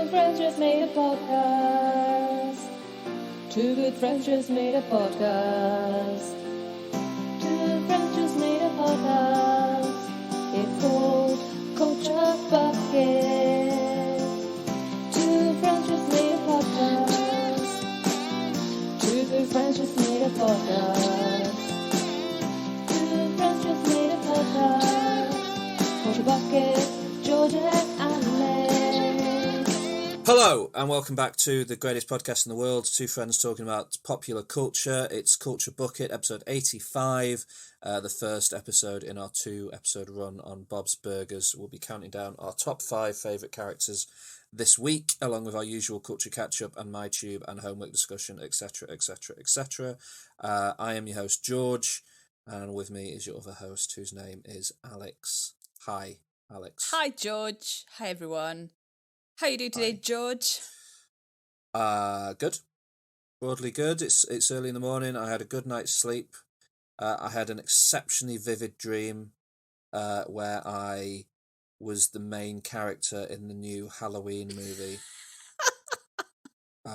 friends just made a podcast. Two good friends just made a podcast. Two friends just made a podcast. It's called Culture Bucket. Two friends just made a podcast. Two good friends just made a podcast. Two friends just made a podcast. Culture Bucket, Georgia and Alex. Hello, and welcome back to the greatest podcast in the world. Two friends talking about popular culture. It's Culture Bucket, episode 85, the first episode in our 2-episode run on Bob's Burgers. We'll be counting down our top 5 favourite characters this week, along with our usual Culture Catch-Up and MyTube and homework discussion, etc., etc., etc. I am your host, George, and with me is your other host, whose name is Alex. Hi, Alex. Hi, George. Hi, everyone. How you doing today, Hi. George? Good. Broadly good. It's early in the morning. I had a good night's sleep. I had an exceptionally vivid dream where I was the main character in the new Halloween movie.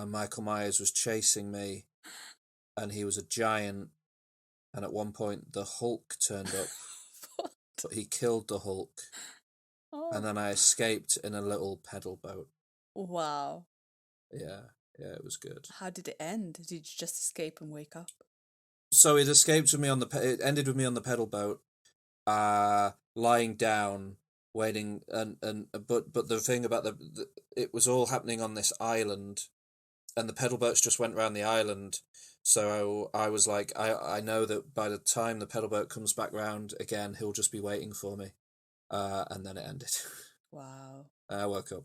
Michael Myers was chasing me, and he was a giant, and at one point the Hulk turned up, but he killed the Hulk. And then I escaped in a little pedal boat. Wow. Yeah, it was good. How did it end? Did you just escape and wake up? So it escaped with me on it ended with me on the pedal boat, lying down, waiting, but the thing about it was all happening on this island, and the pedal boats just went around the island. So I was like, I know that by the time the pedal boat comes back round again, he'll just be waiting for me. And then it ended. Wow. I woke up.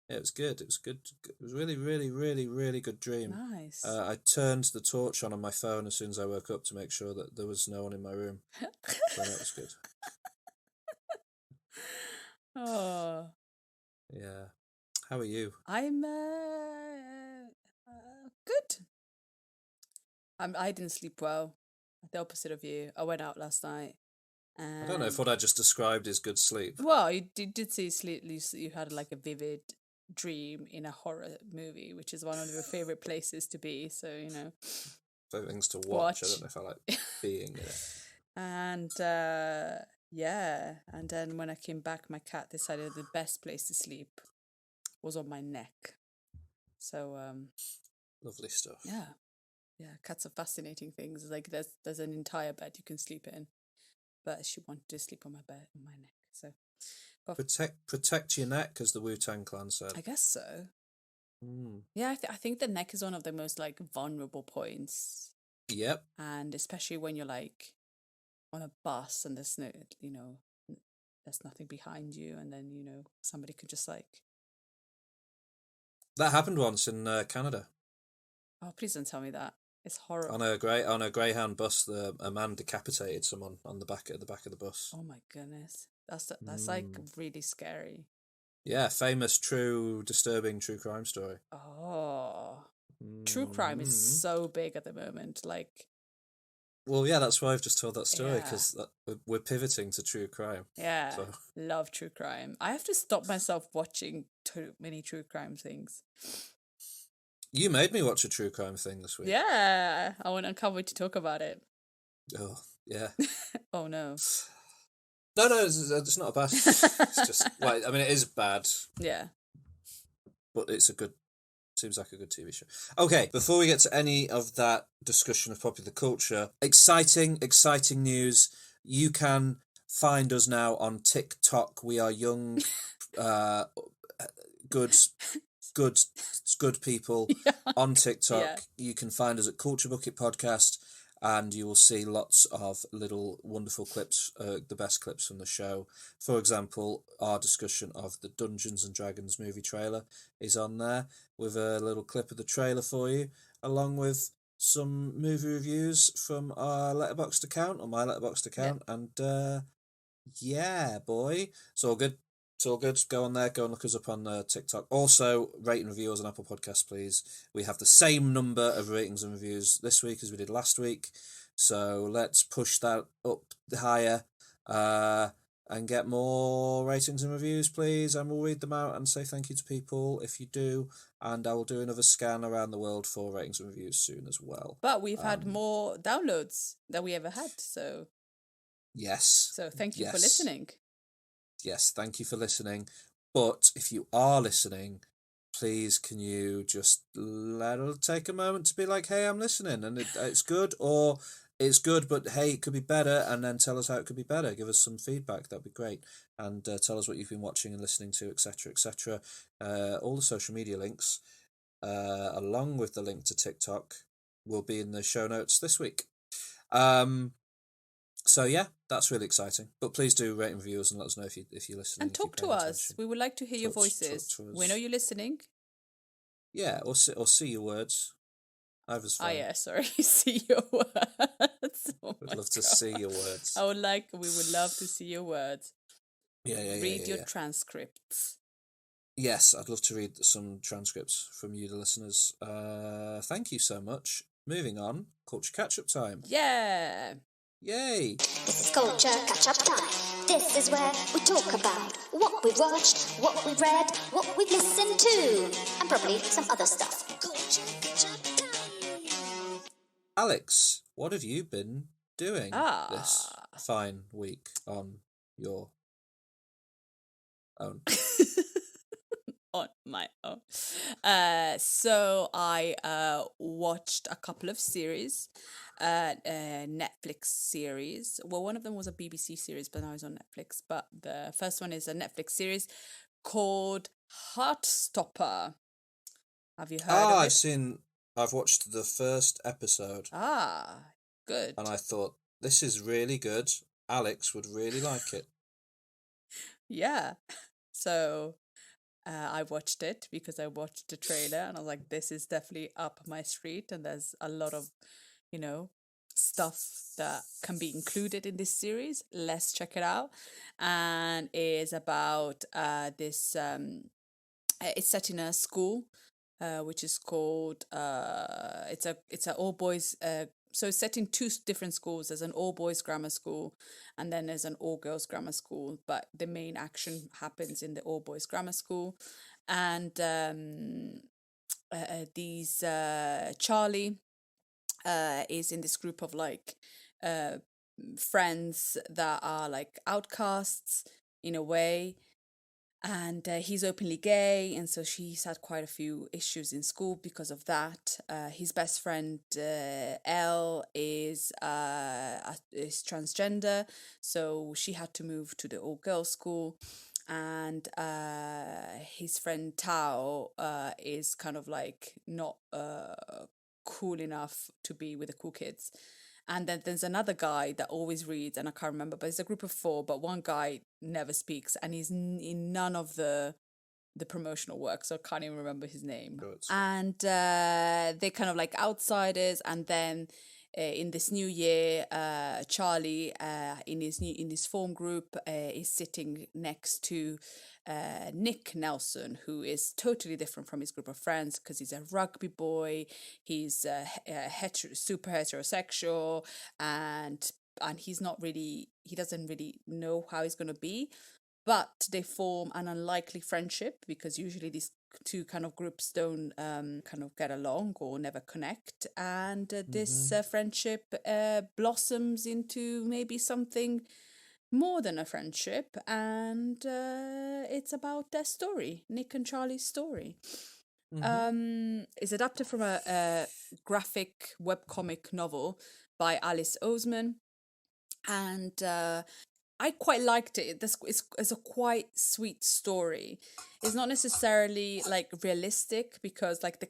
It was good. It was good. It was really, really, really, really good dream. Nice. I turned the torch on my phone as soon as I woke up to make sure that there was no one in my room. So that was good. Oh. Yeah. How are you? I'm good. I didn't sleep well. The opposite of you. I went out last night. I don't know if what I just described is good sleep. Well, you did say sleep. You had like a vivid dream in a horror movie, which is one of your favorite places to be. So Favorite things to watch. I don't know if I like being in it. And yeah, and then when I came back, my cat decided the best place to sleep was on my neck. So Lovely stuff. yeah, cats are fascinating things. Like there's an entire bed you can sleep in. But she wanted to sleep on my bed, on my neck. So, Protect your neck, as the Wu-Tang Clan said. I guess so. Mm. Yeah, I think the neck is one of the most like vulnerable points. Yep. And especially when you're like on a bus and there's no, there's nothing behind you, and then somebody could just like. That happened once in Canada. Oh, please don't tell me that. It's horrible. On a Greyhound bus, a man decapitated someone on the back of the bus. Oh my goodness, that's like really scary. Yeah, famous, disturbing true crime story. Oh, true crime is so big at the moment. Like, well, yeah, that's why I've just told that story, because we're pivoting to true crime. Yeah, so. Love true crime. I have to stop myself watching too many true crime things. You made me watch a true crime thing this week. Yeah, I can't wait to talk about it. Oh, yeah. Oh, no. No, it's not bad. It's just, like, I mean, it is bad. Yeah. But seems like a good TV show. Okay, before we get to any of that discussion of popular culture, exciting news. You can find us now on TikTok. We are young, good people on TikTok. Yeah. You can find us at Culture Bucket Podcast, and you will see lots of little wonderful clips, the best clips from the show. For example, our discussion of the Dungeons and Dragons movie trailer is on there, with a little clip of the trailer for you, along with some movie reviews from our Letterboxd account, or my Letterboxd account, and yeah, boy, it's all good. It's all good. Go on there. Go and look us up on TikTok. Also, rate and review us on Apple Podcasts, please. We have the same number of ratings and reviews this week as we did last week. So let's push that up higher. and get more ratings and reviews, please. And we'll read them out and say thank you to people if you do. And I will do another scan around the world for ratings and reviews soon as well. But we've had more downloads than we ever had, so yes. So thank you for listening. Yes, thank you for listening. But if you are listening, please can you just take a moment to be like, hey, I'm listening and it's good, or it's good, but hey, it could be better, and then tell us how it could be better. Give us some feedback. That'd be great. And tell us what you've been watching and listening to, etc., etc. All the social media links, along with the link to TikTok, will be in the show notes this week. So yeah, that's really exciting. But please do rate and review us and let us know if you're listening. And talk to us. We would like to hear your voices. We know you're listening. Yeah, or see your words. Either's fine. Oh yeah, sorry. See your words. Oh We'd love to see your words. We would love to see your words. Yeah. Read your transcripts. Yes, I'd love to read some transcripts from you, the listeners. Thank you so much. Moving on, Culture Catch-Up time. Yeah. Yay! It's Culture Catch-Up time. This is where we talk about what we've watched, what we've read, what we've listened to, and probably some other stuff. Culture Catch-Up time. Alex, what have you been doing this fine week on your own? On my own. So I watched a couple of series, Netflix series. Well, one of them was a BBC series, but now it's on Netflix. But the first one is a Netflix series called Heartstopper. Have you heard of it? I've watched the first episode. Good. And I thought, this is really good. Alex would really like it. Yeah. So I watched it because I watched the trailer and I was like, this is definitely up my street. And there's a lot of, stuff that can be included in this series. Let's check it out. And it's about this, it's set in a school, which is called, it's a all boys, so it's set in two different schools. There's an all-boys grammar school and then there's an all-girls grammar school. But the main action happens in the all-boys grammar school. And Charlie is in this group of friends that are like outcasts in a way. And he's openly gay, and so she's had quite a few issues in school because of that. His best friend Elle is transgender, so she had to move to the all-girls school. And his friend Tao is kind of like not cool enough to be with the cool kids. And then there's another guy that always reads, and I can't remember, but it's a group of 4, but one guy never speaks, and he's in none of the promotional work, so I can't even remember his name. Good. And they're kind of like outsiders, and then in this new year, Charlie in his form group is sitting next to Nick Nelson, who is totally different from his group of friends because he's a rugby boy, he's super heterosexual, and he doesn't really know how he's going to be. But they form an unlikely friendship because usually these two kind of groups don't kind of get along or never connect. And this friendship blossoms into maybe something more than a friendship. And it's about their story, Nick and Charlie's story. It's adapted from a graphic webcomic novel by Alice Oseman. And I quite liked it. It's a quite sweet story. It's not necessarily like realistic because like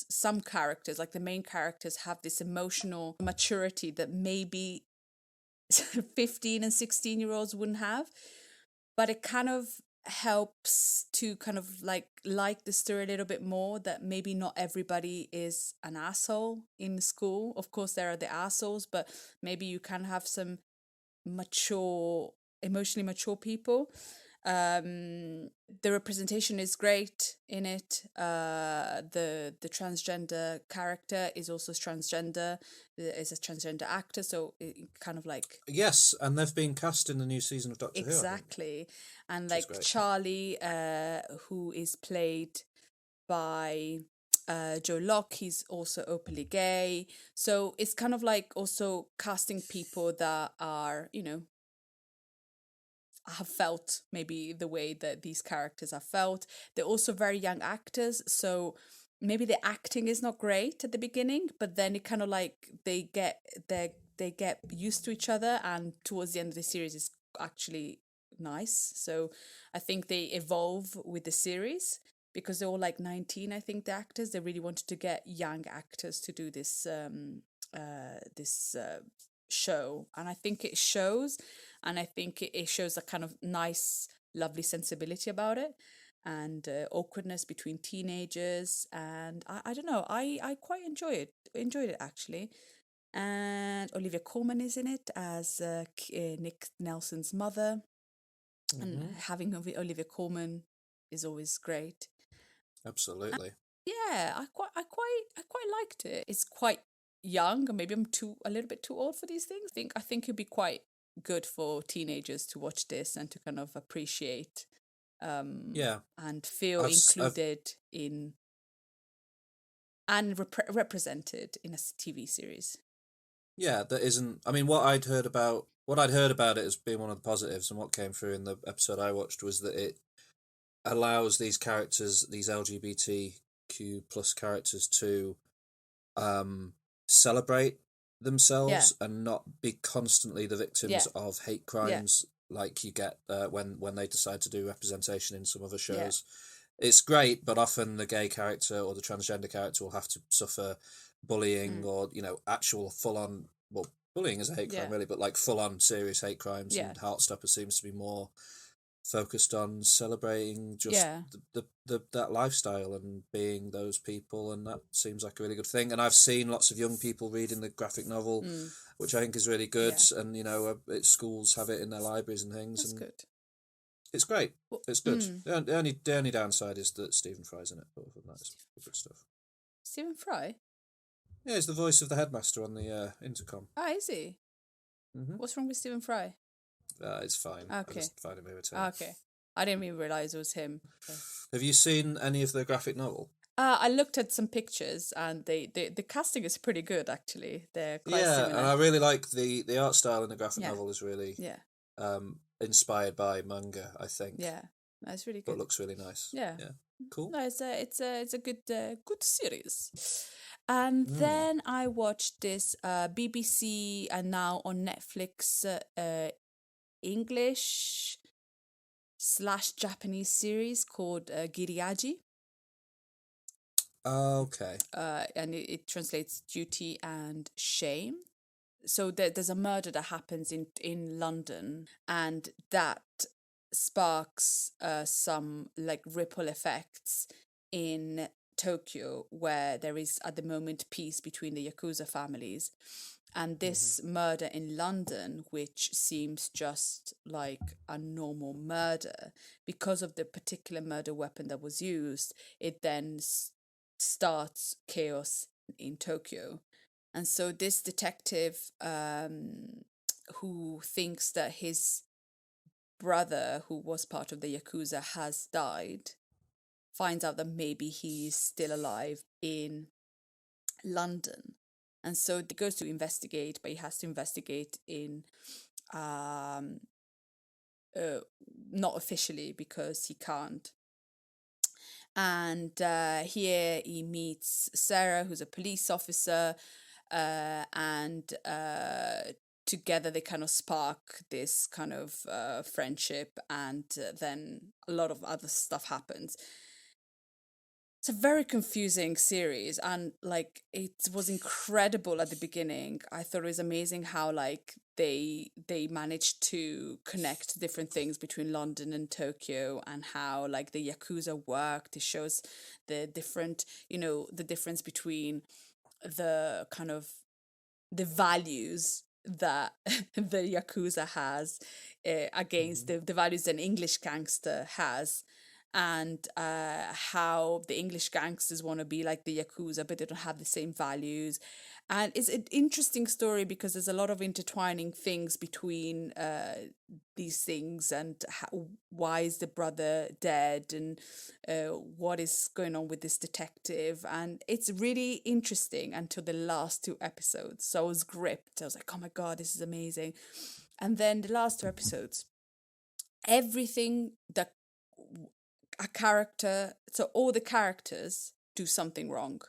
some characters, like the main characters, have this emotional maturity that maybe 15 and 16-year-olds wouldn't have. But it kind of helps to kind of like the story a little bit more, that maybe not everybody is an asshole in school. Of course, there are the assholes, but maybe you can have some emotionally mature people. The representation is great in it. The transgender character is also transgender, is a transgender actor, so it kind of like Yes, and they've been cast in the new season of Doctor Who. I think. exactly, and Which is like great. Charlie, who is played by Joe Locke, he's also openly gay. So it's kind of like also casting people that are, you know, have felt maybe the way that these characters have felt. They're also very young actors, so maybe the acting is not great at the beginning, but then it kind of like they get used to each other, and towards the end of the series is actually nice. So I think they evolve with the series because they're all like 19, I think, the actors. They really wanted to get young actors to do this show, and I think it shows, and I think it shows a kind of nice, lovely sensibility about it, and awkwardness between teenagers, and I don't know, I quite enjoyed it actually. And Olivia Colman is in it as Nick Nelson's mother, and having Olivia Colman is always great. Absolutely. Yeah, I quite liked it. It's quite young, or maybe I'm a little bit too old for these things. I think it'd be quite good for teenagers to watch this and to kind of appreciate Yeah. and feel I've included in and represented in a TV series. Yeah, that isn't. I mean, what I'd heard about it as being one of the positives, and what came through in the episode I watched was that it allows these characters, these LGBTQ plus characters, to celebrate themselves and not be constantly the victims of hate crimes like you get when they decide to do representation in some other shows. It's great, but often the gay character or the transgender character will have to suffer bullying or, you know, actual full-on, well, bullying is a hate crime really, but like full-on serious hate crimes, and Heartstopper seems to be more focused on celebrating just the that lifestyle and being those people, and that seems like a really good thing. And I've seen lots of young people reading the graphic novel, which I think is really good, and, you know, schools have it in their libraries and things. That's and good. It's great. It's good. The only downside is that Stephen Fry's in it, but other than that, it's good stuff. Stephen Fry? Yeah, he's the voice of the headmaster on the intercom. Ah, is he? What's wrong with Stephen Fry? It's fine. Okay. I just find him irritating. Okay. I didn't even realise it was him. Okay. Have you seen any of the graphic novel? I looked at some pictures, and the casting is pretty good actually. They're quite similar. And I really like the art style in the graphic novel is really inspired by manga, I think. Yeah, that's really good. But looks really nice. Yeah. Cool. No, it's a good series. And then I watched this BBC and now on Netflix English / Japanese series called Giri. Okay. And it translates duty and shame. So there's a murder that happens in London, and that sparks some like ripple effects in Tokyo, where there is at the moment peace between the Yakuza families. And this murder in London, which seems just like a normal murder, because of the particular murder weapon that was used, it then starts chaos in Tokyo. And so this detective, who thinks that his brother, who was part of the Yakuza, has died, finds out that maybe he's still alive in London. And so he goes to investigate, but he has to investigate in not officially because he can't. And here he meets Sarah, who's a police officer, and together they kind of spark this kind of friendship, and then a lot of other stuff happens. It's a very confusing series, and like it was incredible at the beginning. I thought it was amazing how like they managed to connect different things between London and Tokyo, and how like the Yakuza worked. It shows the different, you know, the difference between the kind of the values that the Yakuza has against the values an English gangster has, and how the English gangsters want to be like the Yakuza, but they don't have the same values. And it's an interesting story because there's a lot of intertwining things between these things, and why is the brother dead, and what is going on with this detective. And it's really interesting until the last two episodes. So I was gripped. I was like, oh my God, this is amazing. And then the last two episodes, everything that a character, so all the characters do something wrong.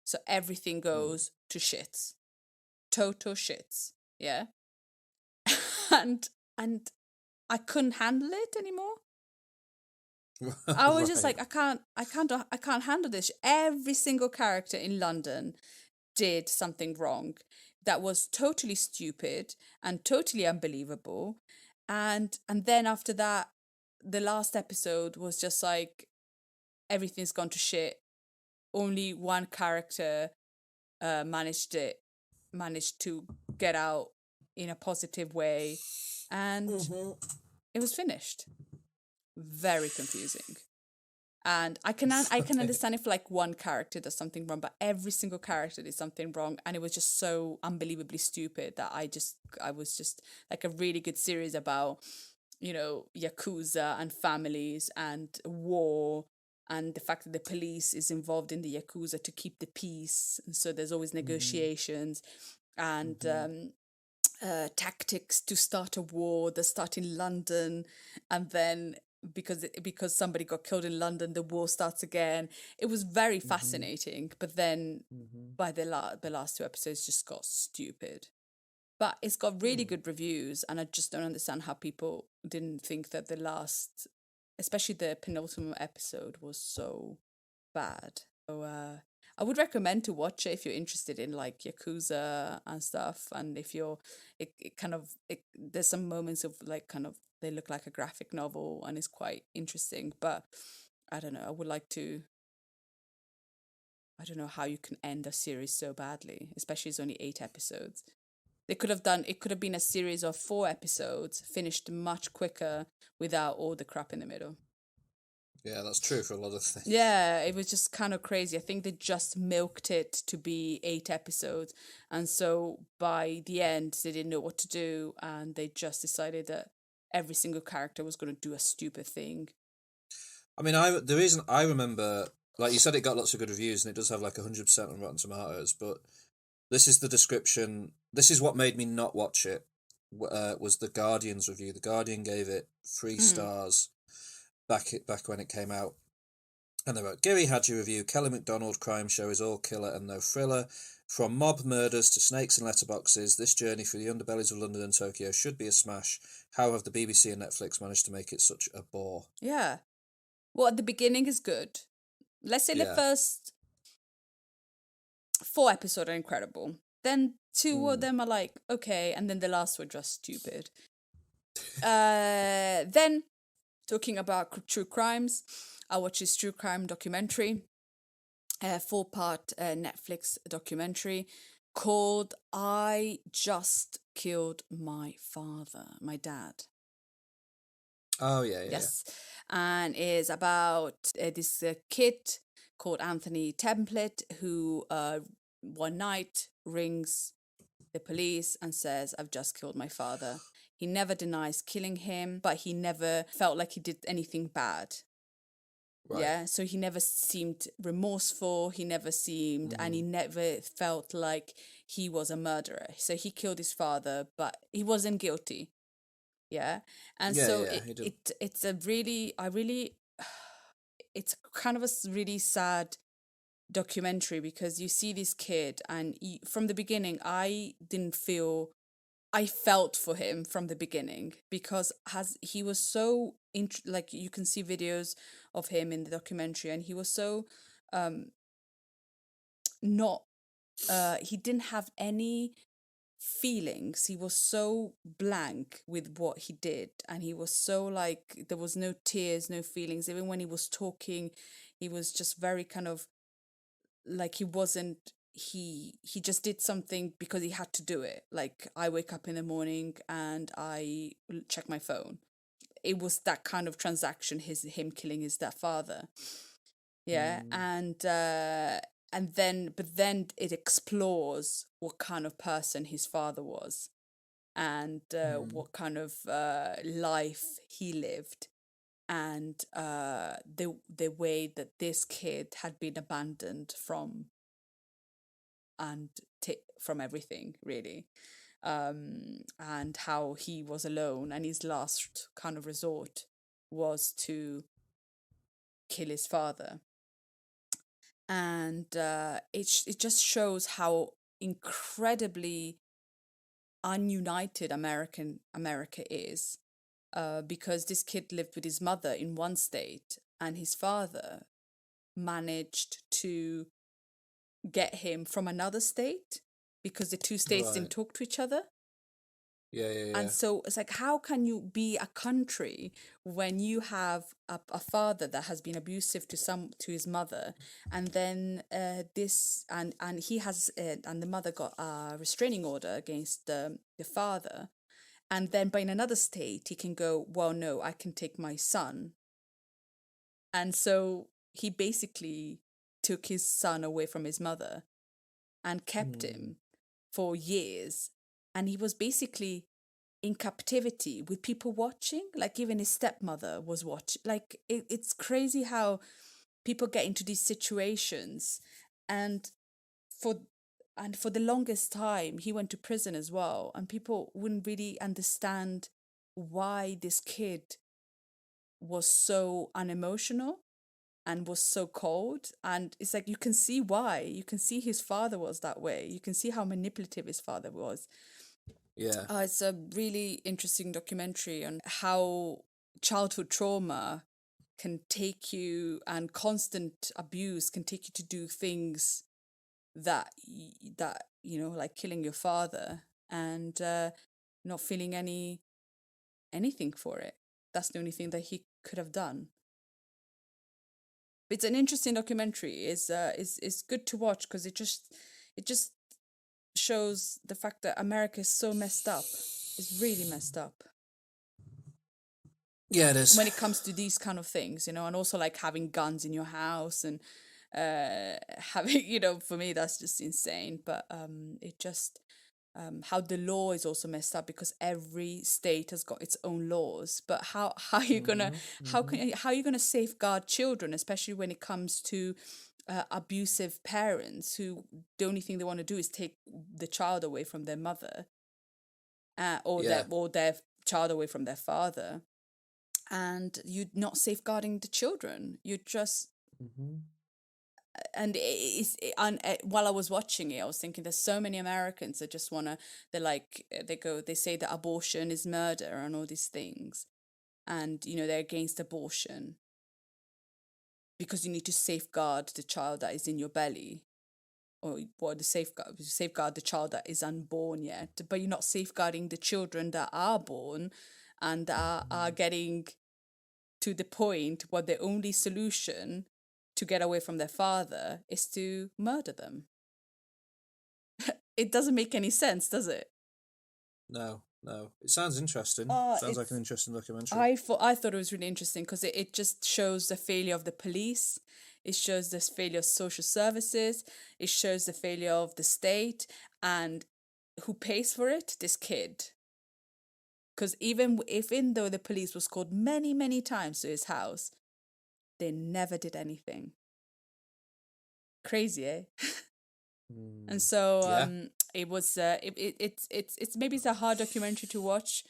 So everything goes to shits. Total shits. Yeah. and I couldn't handle it anymore. I was just like, I can't handle this. Every single character in London did something wrong that was totally stupid and totally unbelievable. And then after that, the last episode was just like, everything's gone to shit. Only one character managed to get out in a positive way, and it was finished. Very confusing. And I can understand if like one character does something wrong, but every single character did something wrong, and it was just so unbelievably stupid that I was just like a really good series about, you know, Yakuza and families and war, and the fact that the police is involved in the Yakuza to keep the peace. And so there's always negotiations and tactics to start a war that start in London, and then because somebody got killed in London, the war starts again. It was very fascinating, but then by the last two episodes just got stupid. But it's got really good reviews, and I just don't understand how people didn't think that the last, especially the penultimate episode, was so bad. So I would recommend to watch it if you're interested in like Yakuza and stuff, and if you're, there's some moments of like kind of, they look like a graphic novel and it's quite interesting. But I don't know, I don't know how you can end a series so badly, especially it's only 8 episodes. It could have been a series of 4 episodes, finished much quicker without all the crap in the middle. Yeah, that's true for a lot of things. Yeah, it was just kind of crazy. I think they just milked it to be 8 episodes. And so by the end, they didn't know what to do. And they just decided that every single character was going to do a stupid thing. I mean, the reason I remember, like you said, it got lots of good reviews and it does have like 100% on Rotten Tomatoes, but this is the description. This is what made me not watch it, was the Guardian's review. The Guardian gave it 3 stars back when it came out. And they wrote, Giri Haji review, Kelly MacDonald crime show is all killer and no thriller. From mob murders to snakes and letterboxes, this journey through the underbellies of London and Tokyo should be a smash. How have the BBC and Netflix managed to make it such a bore? Yeah. Well, at the beginning is good. Let's say the first 4 episodes are incredible. Then 2 of them are like, okay, and then the last were just stupid. Then, talking about true crimes, I watched this true crime documentary, a 4-part Netflix documentary called I Just Killed My Father, my dad. Oh, yeah. Yes. And is about this kid called Anthony Template who one night rings the police and says, I've just killed my father. He never denies killing him, but he never felt like he did anything bad. Right. Yeah, so he never seemed remorseful, he never seemed, and he never felt like he was a murderer. So he killed his father, but he wasn't guilty. Yeah, and it's a really, it's kind of a really sad documentary because you see this kid, and from the beginning, I felt for him from the beginning because he was so like you can see videos of him in the documentary, and he was so he didn't have any feelings. He was so blank with what he did, and he was so like there was no tears, no feelings. Even when he was talking, he was just very kind of like he wasn't he just did something because he had to do it. Like, I wake up in the morning and I check my phone. It was that kind of transaction, him killing his father. Yeah. And then it explores what kind of person his father was, and what kind of life he lived, and the way that this kid had been abandoned from from everything, really, and how he was alone, and his last kind of resort was to kill his father. And it just shows how incredibly ununited America is, because this kid lived with his mother in one state, and his father managed to get him from another state because the two states didn't talk to each other. Yeah. And so it's like, how can you be a country when you have a father that has been abusive to his mother, and then and he has and the mother got a restraining order against the father, and then but in another state he can go, well, no, I can take my son. And so he basically took his son away from his mother and kept him for years, and he was basically in captivity with people watching. Like, even his stepmother was watching. Like, it's crazy how people get into these situations. And for the longest time he went to prison as well, and people wouldn't really understand why this kid was so unemotional and was so cold. And it's like, you can see why. You can see his father was that way. You can see how manipulative his father was. Yeah. It's a really interesting documentary on how childhood trauma can take you, and constant abuse can take you to do things that like killing your father, and not feeling anything for it. That's the only thing that he could have done. It's an interesting documentary. It's good to watch because it just shows the fact that America is so messed up. It's really messed up. Yeah, it is. When it comes to these kind of things, and also like having guns in your house, and having, for me, that's just insane. But it just how the law is also messed up, because every state has got its own laws. But how are you gonna how are you gonna safeguard children, especially when it comes to abusive parents who the only thing they want to do is take the child away from their mother, or their child away from their father, and you're not safeguarding the children. You're just and while I was watching it, I was thinking, there's so many Americans that just want to, they say that abortion is murder and all these things, and they're against abortion because you need to safeguard the child that is in your belly, or the safeguard the child that is unborn yet, but you're not safeguarding the children that are born and are getting to the point where the only solution to get away from their father is to murder them. It doesn't make any sense, does it? No. It sounds interesting. Sounds like an interesting documentary. I thought it was really interesting because it just shows the failure of the police. It shows the failure of social services. It shows the failure of the state. And who pays for it? This kid. Because even though the police was called many, many times to his house, they never did anything. Crazy, eh? And so it was it's maybe it's a hard documentary to watch,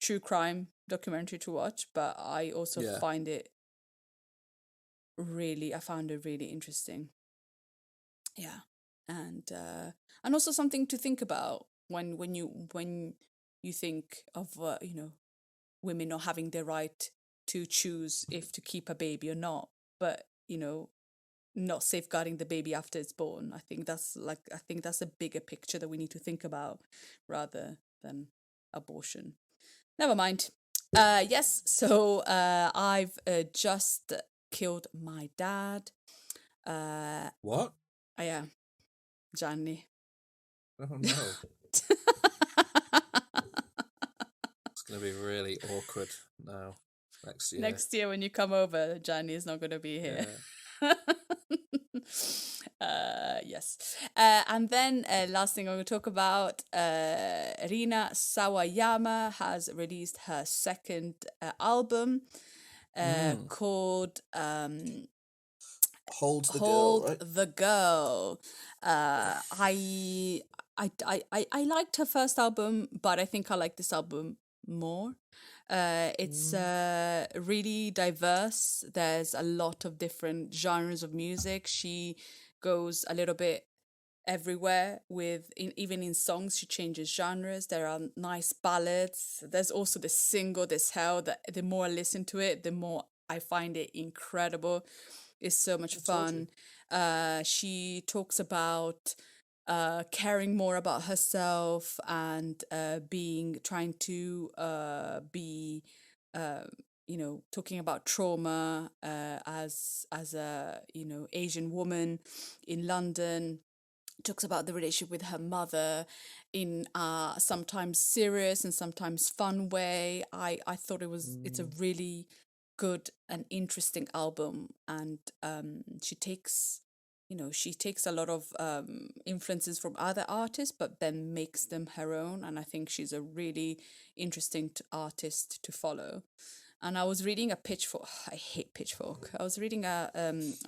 true crime documentary to watch, but I also found it really interesting. Yeah. And also something to think about when you think of women not having the right to choose if to keep a baby or not, but not safeguarding the baby after it's born. I think that's a bigger picture that we need to think about rather than abortion. Never mind. Yes, so I've just killed my dad. What? Yeah. Gianni. Oh no. It's going to be really awkward now. Next year. Next year when you come over, Gianni is not going to be here. Yeah. Yes. And then last thing I'm going to talk about, Rina Sawayama has released her second album called Hold the Hold Girl, right? the Girl. I liked her first album, but I think I like this album more. It's really diverse. There's a lot of different genres of music. She goes a little bit everywhere even in songs she changes genres. There are nice ballads. There's also the single This Hell that the more I listen to it, the more I find it incredible. It's so much fun. She talks about caring more about herself and trying to be talking about trauma as a Asian woman in London. Talks about the relationship with her mother in a sometimes serious and sometimes fun way. I thought it's a really good and interesting album, and she takes a lot of influences from other artists, but then makes them her own. And I think she's a really interesting artist to follow. And I was reading a Pitchfork. I hate Pitchfork. I was reading a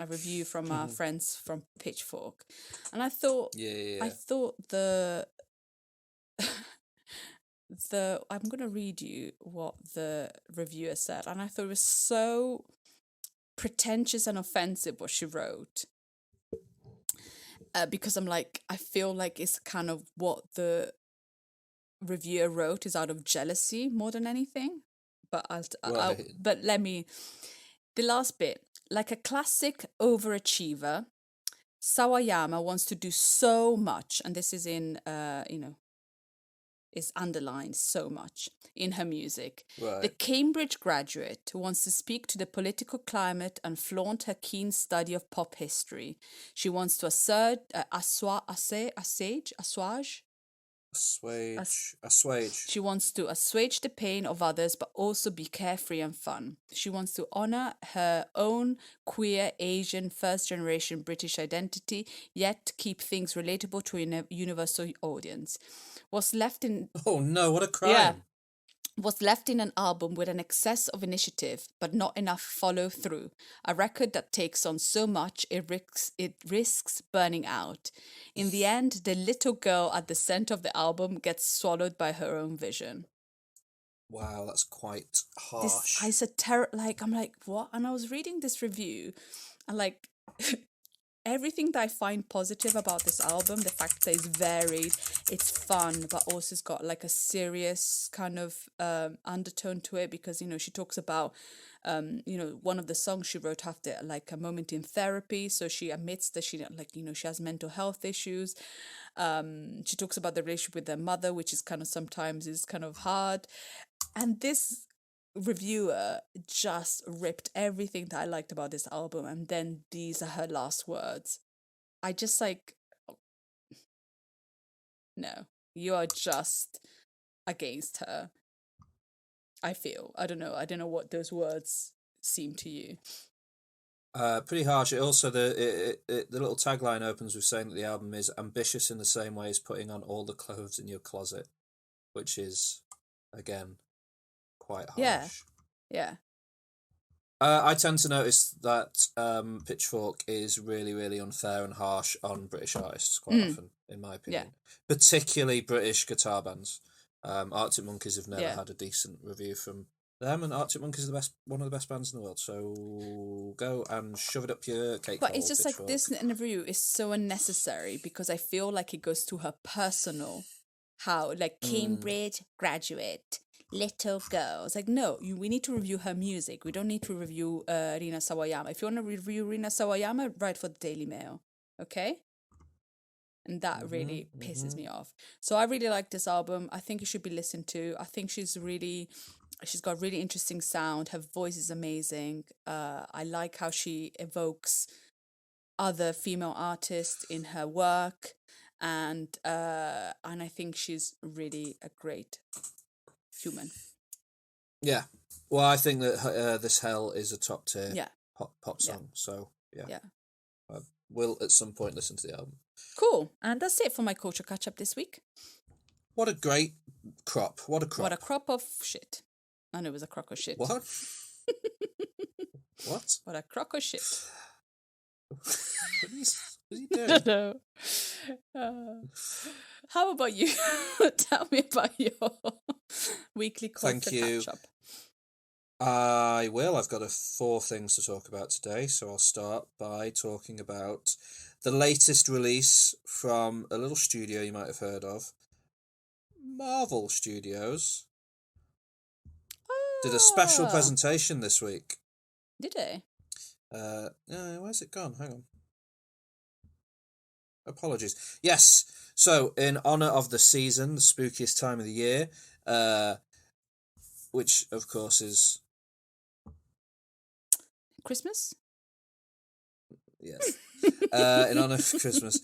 review from our friends from Pitchfork, and I thought, Yeah. I thought I'm gonna read you what the reviewer said, and I thought it was so pretentious and offensive what she wrote. Because I'm like, I feel like it's kind of what the reviewer wrote is out of jealousy more than anything. But the last bit, like a classic overachiever, Sawayama wants to do so much, and this is is underlined so much in her music. Right. The Cambridge graduate who wants to speak to the political climate and flaunt her keen study of pop history. She wants to Assuage. She wants to assuage the pain of others, but also be carefree and fun. She wants to honor her own queer, Asian, first-generation British identity, yet keep things relatable to a universal audience. Was left in Oh no, what a crime. Yeah. Was left in an album with an excess of initiative, but not enough follow through. A record that takes on so much it risks burning out. In the end, the little girl at the center of the album gets swallowed by her own vision. Wow, that's quite harsh. I'm like, what? And I was reading this review, and like everything that I find positive about this album, the fact that it's varied, it's fun, but also it's got like a serious kind of undertone to it, because she talks about one of the songs she wrote after like a moment in therapy, so she admits that she has mental health issues. She talks about the relationship with her mother, which is kind of sometimes is kind of hard, and this reviewer just ripped everything that I liked about this album, and then these are her last words. I just no, you are just against her. I don't know what those words seem to you. Pretty harsh. It also the little tagline opens with saying that the album is ambitious in the same way as putting on all the clothes in your closet, which is again quite harsh. Yeah. I tend to notice that Pitchfork is really, really unfair and harsh on British artists quite often, in my opinion. Particularly British guitar bands. Arctic Monkeys have never had a decent review from them, and Arctic Monkeys are one of the best bands in the world. So go and shove it up your cake. But it's just Pitchfork. Like this review is so unnecessary, because I feel like it goes to her personal, Cambridge graduate. Little girls. Like, no, we need to review her music. We don't need to review Rina Sawayama. If you want to review Rina Sawayama, write for the Daily Mail. Okay? And that really pisses me off. So I really like this album. I think it should be listened to. I think she's got really interesting sound. Her voice is amazing. I like how she evokes other female artists in her work, and I think she's really a great human. Yeah. Well, I think that This Hell is a top tier Yeah. pop song. So, yeah. Yeah. I will at some point listen to the album. Cool. And that's it for my culture catch-up this week. What a great crop. What a crop. What a crop of shit. I know it was a crock of shit. What? What? What a crock of shit. What are you doing? I don't know. How about you? Tell me about your weekly culture Thank you. catch-up. I will. I've got 4 things to talk about today, so I'll start by talking about the latest release from a little studio you might have heard of. Marvel Studios did a special presentation this week. Did they? Where's it gone? Hang on. Apologies. Yes. So, in honour of the season, the spookiest time of the year, which, of course, is... Christmas? Yes. In honour of Christmas.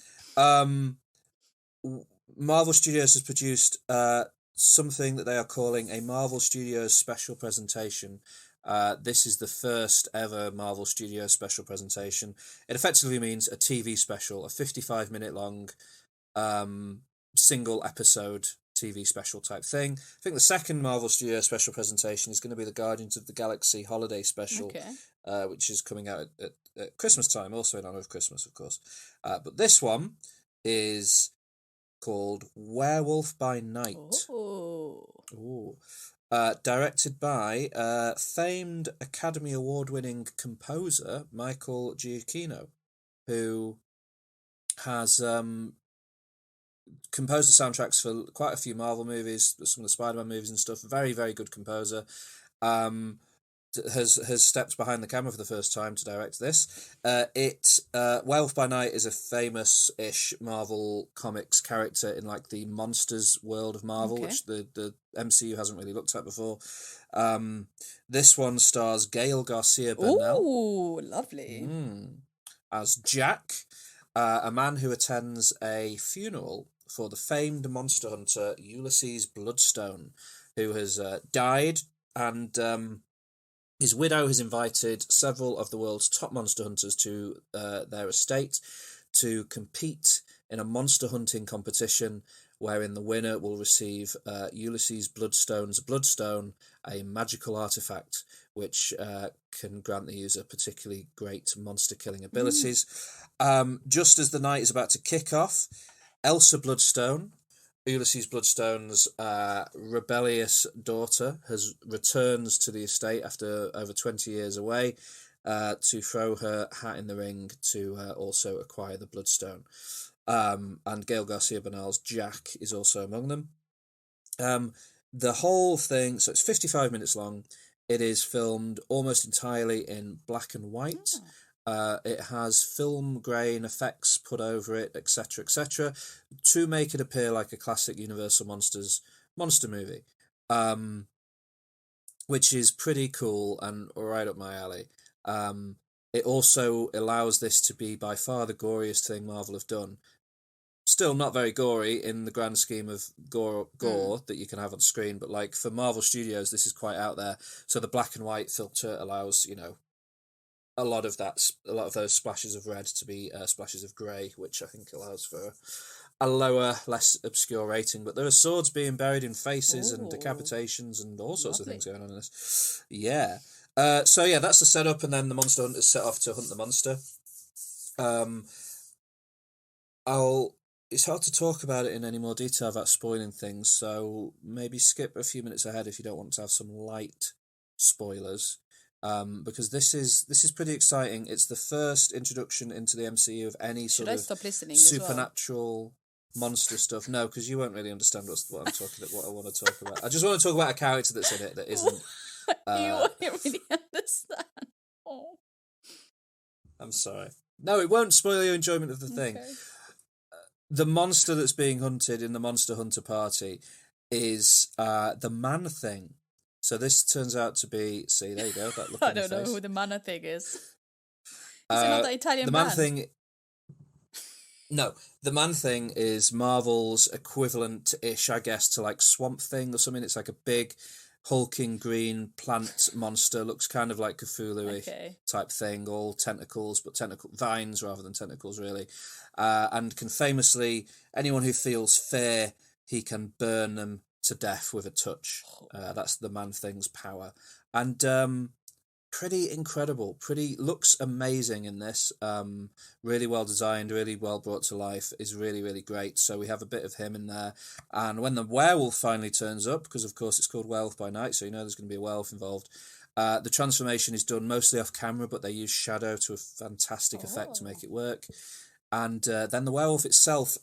Marvel Studios has produced something that they are calling a Marvel Studios special presentation. This is the first ever Marvel Studios special presentation. It effectively means a TV special, a 55-minute long single episode TV special type thing. I think the second Marvel Studios special presentation is going to be the Guardians of the Galaxy holiday special, which is coming out at Christmas time, also in honour of Christmas, of course. But this one is called Werewolf by Night. Ooh. Directed by famed Academy Award-winning composer Michael Giacchino, who has composed the soundtracks for quite a few Marvel movies, some of the Spider-Man movies and stuff. Very, very good composer. Has stepped behind the camera for the first time to direct this. Werewolf by Night is a famous-ish Marvel Comics character in like the Monsters world of Marvel, which the MCU hasn't really looked at before. This one stars Gael Garcia Bernal. Ooh, lovely. As Jack, a man who attends a funeral for the famed monster hunter Ulysses Bloodstone, who has died, and his widow has invited several of the world's top monster hunters to their estate to compete in a monster hunting competition wherein the winner will receive Ulysses Bloodstone's Bloodstone, a magical artifact which can grant the user particularly great monster-killing abilities. Just as the night is about to kick off, Elsa Bloodstone, Ulysses Bloodstone's rebellious daughter, returns to the estate after over 20 years away to throw her hat in the ring to also acquire the Bloodstone. And Gael Garcia Bernal's Jack is also among them. The whole thing, so it's 55 minutes long. It is filmed almost entirely in black and white. It has film grain effects put over it, etc., etc., to make it appear like a classic Universal Monsters monster movie, which is pretty cool and right up my alley. It also allows this to be by far the goriest thing Marvel have done. Still not very gory in the grand scheme of gore that you can have on screen, but like for Marvel Studios, this is quite out there. So the black and white filter allows, a lot of those splashes of red to be splashes of grey, which I think allows for a lower, less obscure rating. But there are swords being buried in faces and decapitations and all sorts of things going on in this. Yeah. So yeah, that's the setup, and then the monster hunters set off to hunt the monster. It's hard to talk about it in any more detail without spoiling things, so maybe skip a few minutes ahead if you don't want to have some light spoilers. Because this is pretty exciting. It's the first introduction into the MCU of any sort of supernatural monster stuff. No, because you won't really understand what I want to talk about. I just want to talk about a character that's in it that isn't. You won't really understand. Oh. I'm sorry. No, it won't spoil your enjoyment of the thing. The monster that's being hunted in the Monster Hunter Party is the Man-Thing. So this turns out to be... See, there you go. That look I don't know who the Man-Thing is. Is it not the Italian the band? Man-Thing... No, the Man-Thing is Marvel's equivalent-ish, I guess, to like Swamp Thing or something. It's like a big, hulking green plant monster. Looks kind of like Cthulhu-ish type thing, all tentacles, but tentacle vines rather than tentacles, really. And can famously, anyone who feels fear, he can burn them to death with a touch. That's the Man-Thing's power. And pretty incredible. Looks amazing in this. Really well designed, really well brought to life. Is really, really great. So we have a bit of him in there. And when the werewolf finally turns up, because of course it's called Werewolf by Night, so you know there's going to be a werewolf involved. The transformation is done mostly off camera, but they use shadow to a fantastic effect to make it work. And then the werewolf itself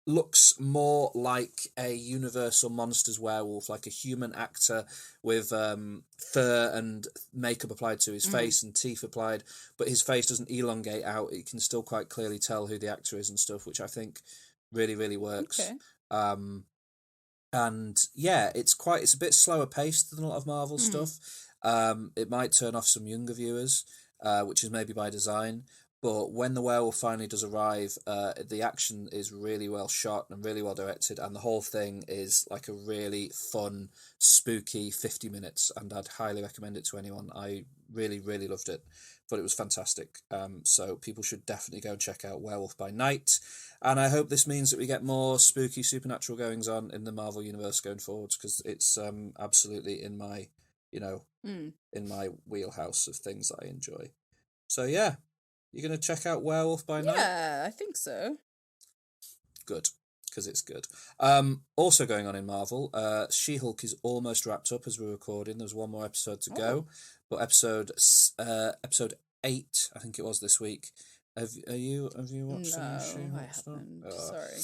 looks more like a Universal Monsters werewolf, like a human actor with fur and makeup applied to his face and teeth applied, but his face doesn't elongate out. You can still quite clearly tell who the actor is and stuff, which I think really, really works. Okay. And yeah, it's a bit slower paced than a lot of Marvel stuff. It might turn off some younger viewers, which is maybe by design. But when the werewolf finally does arrive, the action is really well shot and really well directed, and the whole thing is like a really fun, spooky 50 minutes, and I'd highly recommend it to anyone. I really, really loved it. Thought it was fantastic. So people should definitely go and check out Werewolf by Night, and I hope this means that we get more spooky supernatural goings on in the Marvel universe going forwards, because it's absolutely in my, in my wheelhouse of things that I enjoy. So yeah. You're going to check out Werewolf by Night? Yeah, I think so. Good, because it's good. Also going on in Marvel, She-Hulk is almost wrapped up as we're recording. There's one more episode to go. But episode 8, I think it was this week. Have you watched any She-Hulk? No, I haven't. Sorry.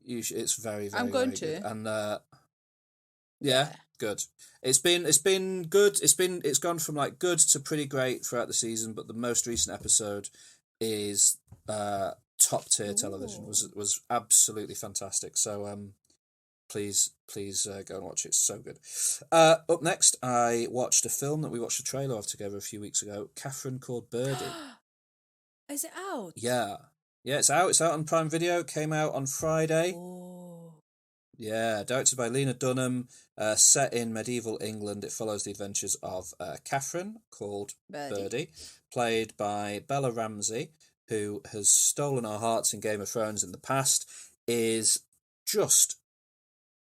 It's very, very, I'm going very to. good. And yeah, good. It's been good. It's gone from like good to pretty great throughout the season, but the most recent episode is top tier television. Was absolutely fantastic. So please go and watch it. It's so good. Up next, I watched a film that we watched a trailer of together a few weeks ago. Catherine called Birdy. Is it out? Yeah, it's out. It's out on Prime Video. Came out on Friday. Oh. Yeah, directed by Lena Dunham, set in medieval England. It follows the adventures of Catherine, called Birdy, played by Bella Ramsey, who has stolen our hearts in Game of Thrones in the past, is just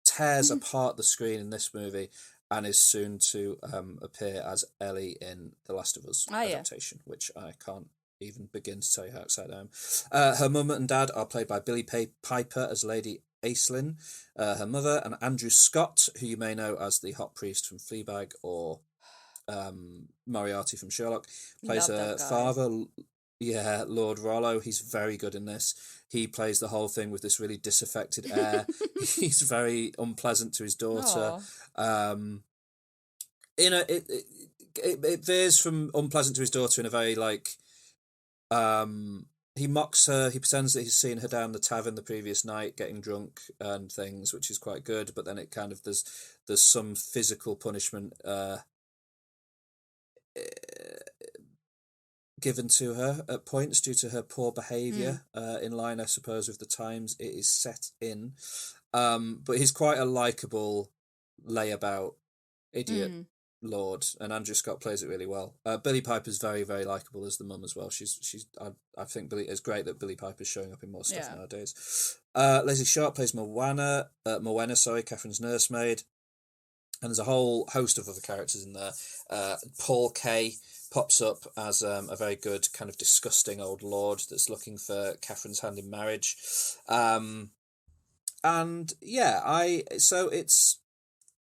tears apart the screen in this movie, and is soon to appear as Ellie in The Last of Us adaptation, which I can't even begin to tell you how excited I am. Her mum and dad are played by Billy Piper as Lady Aislinn, her mother, and Andrew Scott, who you may know as the hot priest from Fleabag or Moriarty from Sherlock, plays her father. Yeah, Lord Rollo. He's very good in this. He plays the whole thing with this really disaffected air. He's very unpleasant to his daughter. It veers from unpleasant to his daughter in a very like. He mocks her. He pretends that he's seen her down the tavern the previous night, getting drunk and things, which is quite good. But then it kind of there's some physical punishment given to her at points due to her poor behaviour. In line, I suppose, with the times it is set in. But he's quite a likable layabout idiot. Lord, and Andrew Scott plays it really well. Billy Piper's very, very likable as the mum as well. I think it's great that Billy Piper's showing up in more stuff nowadays. Leslie Sharp plays Morwenna, Catherine's nursemaid, and there's a whole host of other characters in there. Paul Kay pops up as a very good kind of disgusting old lord that's looking for Catherine's hand in marriage, and yeah,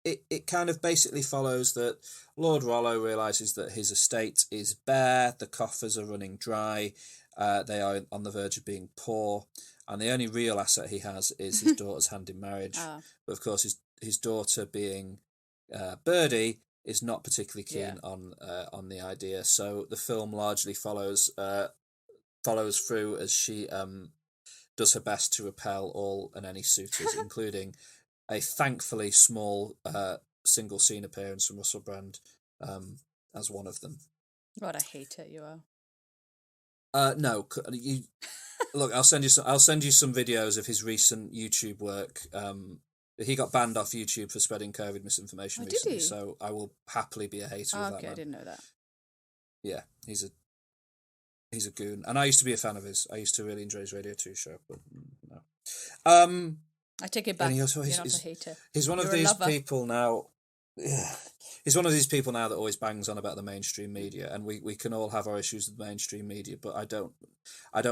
It kind of basically follows that Lord Rollo realises that his estate is bare, the coffers are running dry, they are on the verge of being poor, and the only real asset he has is his daughter's hand in marriage. But of course, his daughter, being Birdy, is not particularly keen on the idea. So the film largely follows through as she does her best to repel all and any suitors, including a thankfully small single scene appearance from Russell Brand as one of them. What a hater you are. No, Look, I'll send you some videos of his recent YouTube work. He got banned off YouTube for spreading COVID misinformation Oh, did recently, he? so I will happily be a hater of that Okay, I man. didn't know that. Yeah, he's a goon, and I used to be a fan of his. I used to really enjoy his Radio 2 show, but no. I take it And back. he also, You're not a hater. he's one of You're a these lover. people now. Yeah, he's one of these people now that always bangs on about the mainstream media, and we can all have our issues with the mainstream media, but I don't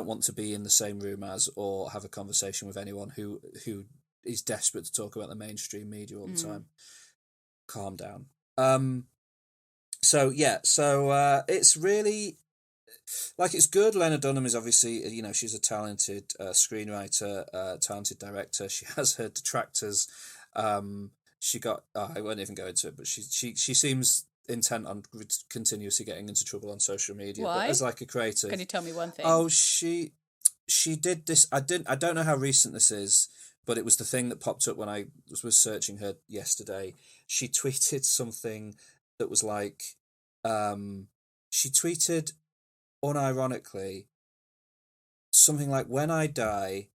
want to be in the same room as or have a conversation with anyone who is desperate to talk about the mainstream media all the time. Calm down. So it's really like, it's good. Lena Dunham is obviously, she's a talented screenwriter, talented director. She has her detractors. She got I won't even go into it, but she seems intent on continuously getting into trouble on social media. Why? But as like a creative, Can you tell me one thing? oh, she did this. I don't know how recent this is, but it was the thing that popped up when I was searching her yesterday. She tweeted something that was like, she tweeted unironically something like, "When I die,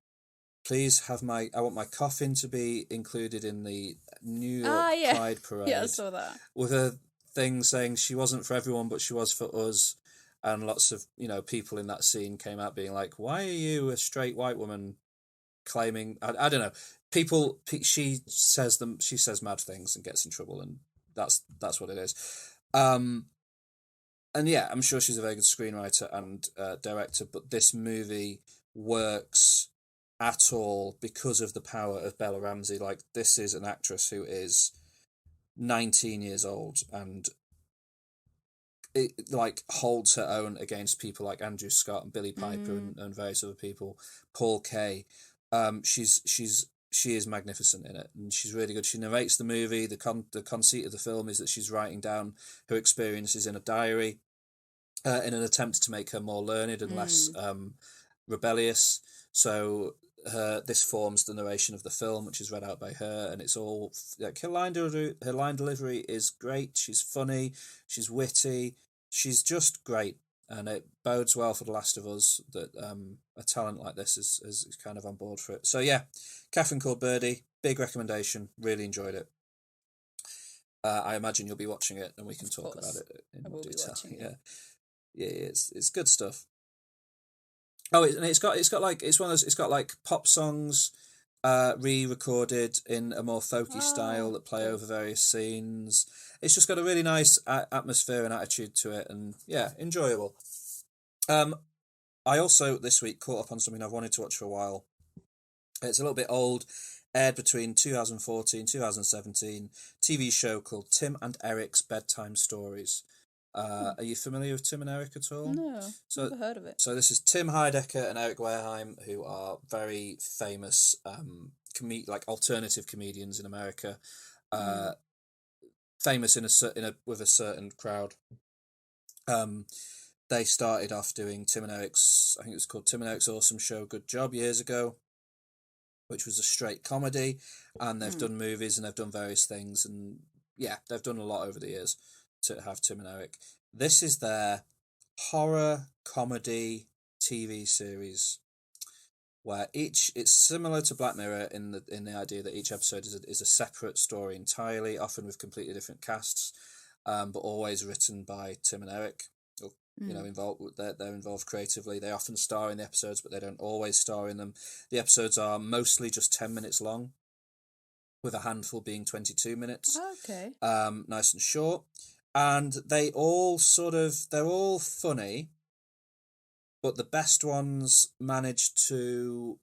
please I want my coffin to be included in the New York Pride Parade." Yeah, I saw that. With a thing saying she wasn't for everyone, but she was for us. And lots of, people in that scene came out being like, "Why are you, a straight white woman, claiming?" I don't know. She says mad things and gets in trouble, and that's what it is. And yeah, I'm sure she's a very good screenwriter and director, but this movie works at all because of the power of Bella Ramsey. Like, this is an actress who is 19 years old, and it like holds her own against people like Andrew Scott and Billy Piper and various other people. Paul Kay. She is magnificent in it, and she's really good. She narrates the movie. The conceit of the film is that she's writing down her experiences in a diary, in an attempt to make her more learned and less rebellious. So this forms the narration of the film, which is read out by her, and it's all like, her line delivery is great. She's funny, she's witty, she's just great, and it bodes well for The Last of Us that a talent like this is kind of on board for it. So yeah, Catherine called Birdy, big recommendation. Really enjoyed it. I imagine you'll be watching it, and we can talk about it in more detail. Yeah, it's good stuff. Oh, it's got like, it's one of those. It's got like pop songs, re-recorded in a more folky style that play over various scenes. It's just got a really nice atmosphere and attitude to it, and yeah, enjoyable. I also this week caught up on something I've wanted to watch for a while. It's a little bit old, aired between 2014 2017. TV show called Tim and Eric's Bedtime Stories. Are you familiar with Tim and Eric at all? No, never heard of it. So this is Tim Heidecker and Eric Wareheim, who are very famous alternative comedians in America. Famous with a certain crowd. They started off doing Tim and Eric's, I think it was called Tim and Eric's Awesome Show, Good Job, years ago, which was a straight comedy, and they've done movies and they've done various things, and yeah, they've done a lot over the years to have Tim and Eric. This is their horror comedy TV series, where it's similar to Black Mirror in the idea that each episode is a separate story entirely, often with completely different casts, but always written by Tim and Eric. Involved. They're involved creatively. They often star in the episodes, but they don't always star in them. The episodes are mostly just 10 minutes long, with a handful being 22 minutes. Okay. Nice and short. And they're all funny, but the best ones manage to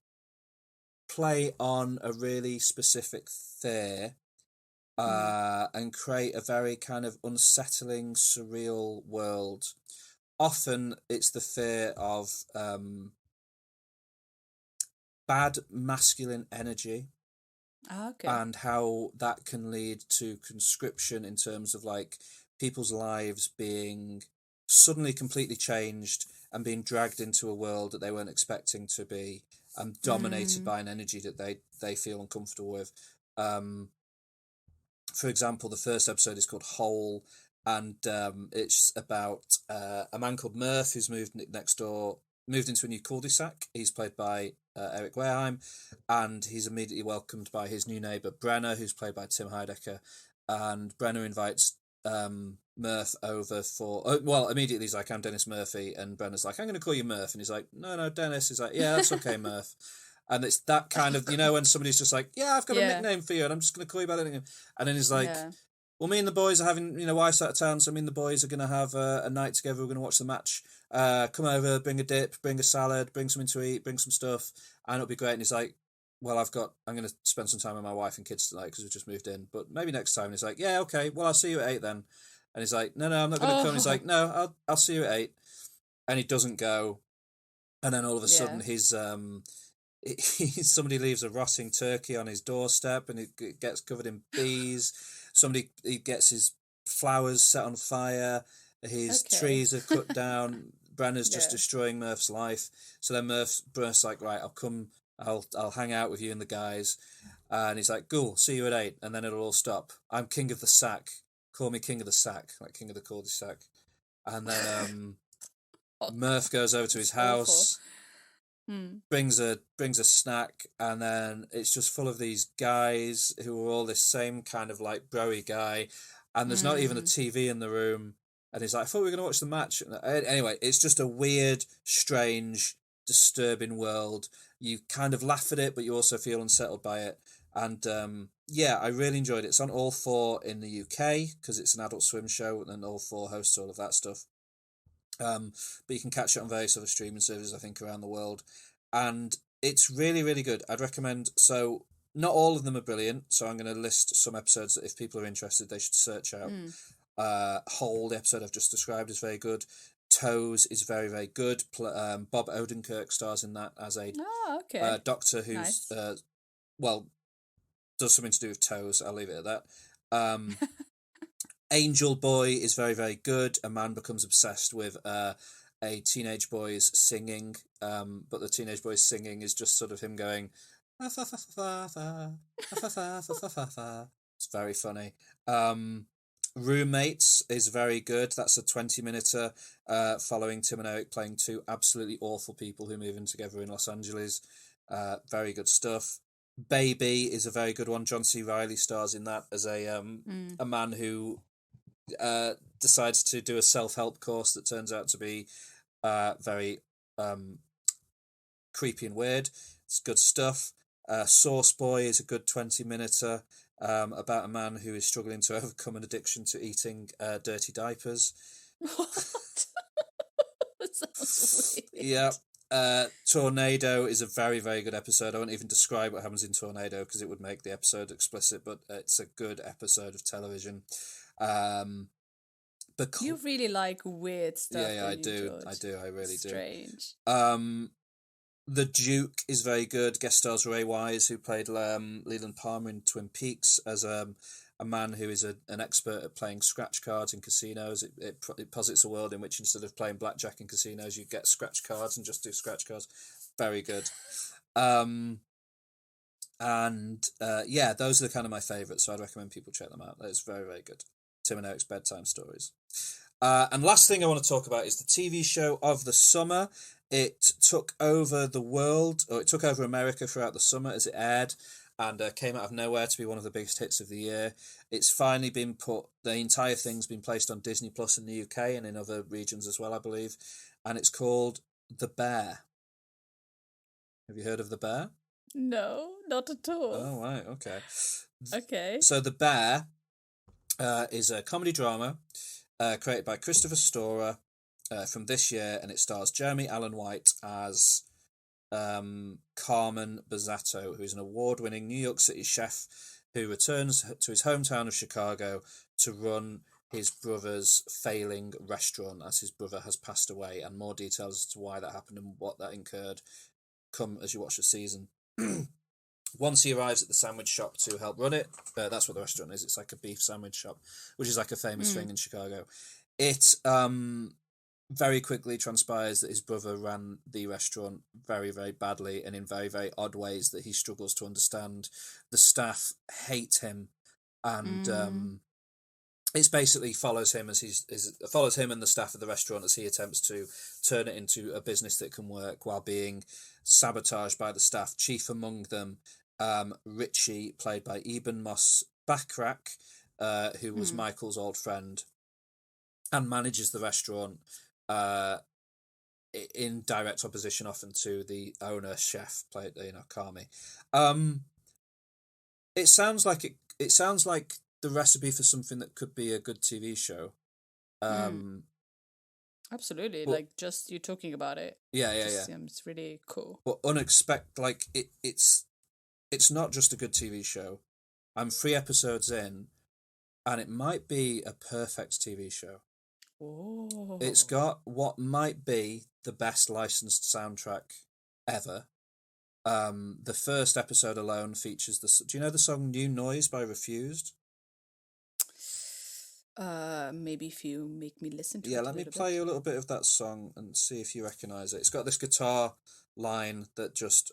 play on a really specific fear and create a very kind of unsettling, surreal world. Often it's the fear of bad masculine energy. Okay. And how that can lead to conscription in terms of like people's lives being suddenly completely changed and being dragged into a world that they weren't expecting to be, and dominated by an energy that they feel uncomfortable with. For example, the first episode is called Hole, and it's about a man called Murph who's moved next door moved into a new cul-de-sac. He's played by Eric Wareheim, and he's immediately welcomed by his new neighbour Brenna, who's played by Tim Heidecker. And Brenna invites Murph over immediately he's like, I'm Dennis Murphy, and Brenna's like, I'm going to call you Murph, and he's like, no, Dennis. He's like, yeah, that's okay, Murph. And it's that kind of, when somebody's just like, yeah, I've got a nickname for you, and I'm just going to call you by that nickname. And then he's like, well, me and the boys are having, wife's out of town, so me and the boys are going to have a night together. We're going to watch the match. Come over, bring a dip, bring a salad, bring something to eat, bring some stuff, and it'll be great. And he's like, well, I'm going to spend some time with my wife and kids tonight because we've just moved in, but maybe next time. And he's like, yeah, okay, well, I'll see you at 8 then. And he's like, no, I'm not going to come. And he's like, no, I'll see you at 8. And he doesn't go. And then all of a sudden somebody leaves a rotting turkey on his doorstep and it gets covered in bees. He gets his flowers set on fire. His trees are cut down. Brenna's just destroying Murph's life. So then Murph's like, right, I'll hang out with you and the guys. And he's like, cool, see you at 8. And then it'll all stop. I'm king of the sack. Call me king of the sack, like king of the cul-de-sac. And then Murph goes over to his house. Brings a snack, and then it's just full of these guys who are all this same kind of like bro-y guy, and there's not even a TV in the room. And he's like, I thought we were going to watch the match. Anyway, it's just a weird, strange, disturbing world. You kind of laugh at it, but you also feel unsettled by it. And I really enjoyed it. It's on All 4 in the UK because it's an Adult Swim show, and All 4 hosts all of that stuff. But you can catch it on various other streaming services, I think, around the world. And it's really, really good. I'd recommend. So not all of them are brilliant. So I'm going to list some episodes that if people are interested, they should search out. Whole, the episode I've just described, is very good. Toes is very, very good. Bob Odenkirk stars in that as a doctor who's, does something to do with toes. I'll leave it at that. Angel Boy is very, very good. A man becomes obsessed with a teenage boy's singing, but the teenage boy's singing is just sort of him going, it's very funny. Roommates is very good. That's a 20-minute following Tim and Eric playing two absolutely awful people who move in together in Los Angeles. Very good stuff. Baby is a very good one. John C. Reilly stars in that as a man who decides to do a self-help course that turns out to be very creepy and weird. It's good stuff. Source Boy is a good 20-minute about a man who is struggling to overcome an addiction to eating dirty diapers. What? That sounds weird. Yeah. Tornado is a very, very good episode. I won't even describe what happens in Tornado because it would make the episode explicit, but it's a good episode of television. But you really like weird stuff. Yeah, I do. I really do. Strange. The Duke is very good. Guest stars Ray Wise, who played Leland Palmer in Twin Peaks, as a man who is an expert at playing scratch cards in casinos. It posits a world in which instead of playing blackjack in casinos, you get scratch cards and just do scratch cards. Very good. Those are kind of my favourites, so I'd recommend people check them out. It's very, very good. Tim and Eric's Bedtime Stories. And last thing I want to talk about is the TV show of the summer. It took over the world, or it took over America throughout the summer as it aired, and came out of nowhere to be one of the biggest hits of the year. It's finally been the entire thing's been placed on Disney Plus in the UK and in other regions as well, I believe. And it's called The Bear. Have you heard of The Bear? No, not at all. Oh, right, okay. Okay. So The Bear is a comedy drama created by Christopher Storer from this year, and it stars Jeremy Allen White as Carmen Bazzato, who's an award-winning New York City chef who returns to his hometown of Chicago to run his brother's failing restaurant as his brother has passed away, and more details as to why that happened and what that incurred come as you watch the season. Once he arrives at the sandwich shop to help run it, that's what the restaurant is. It's like a beef sandwich shop, which is like a famous thing in Chicago. It very quickly transpires that his brother ran the restaurant very, very badly and in very, very odd ways that he struggles to understand. The staff hate him, and it's basically follows him as follows him and the staff of the restaurant as he attempts to turn it into a business that can work while being sabotaged by the staff. Chief among them, Richie, played by Eben Moss Backrack, who was Michael's old friend, and manages the restaurant in direct opposition often to the owner chef, played Kami. It sounds like it sounds like the recipe for something that could be a good TV show. Absolutely, but, like just you talking about it. Yeah. Seems really cool. But unexpected, like it's not just a good TV show. I'm 3 episodes in, and it might be a perfect TV show. Oh. It's got what might be the best licensed soundtrack ever. The first episode alone features do you know the song New Noise by Refused? Maybe if you make me listen to it. Yeah, let me play you a little bit of that song and see if you recognise it. It's got this guitar line that just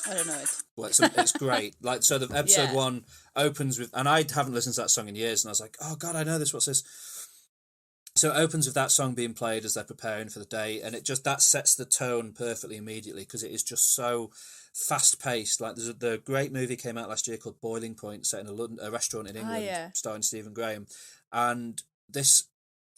I don't know it. Well, it's great. Like, so the episode 1 opens with, and I haven't listened to that song in years, and I was like, oh God, I know this. What's this? So it opens with that song being played as they're preparing for the day, and that sets the tone perfectly immediately because it is just so fast paced. Like the great movie came out last year called Boiling Point, set in a restaurant in England, starring Stephen Graham, and this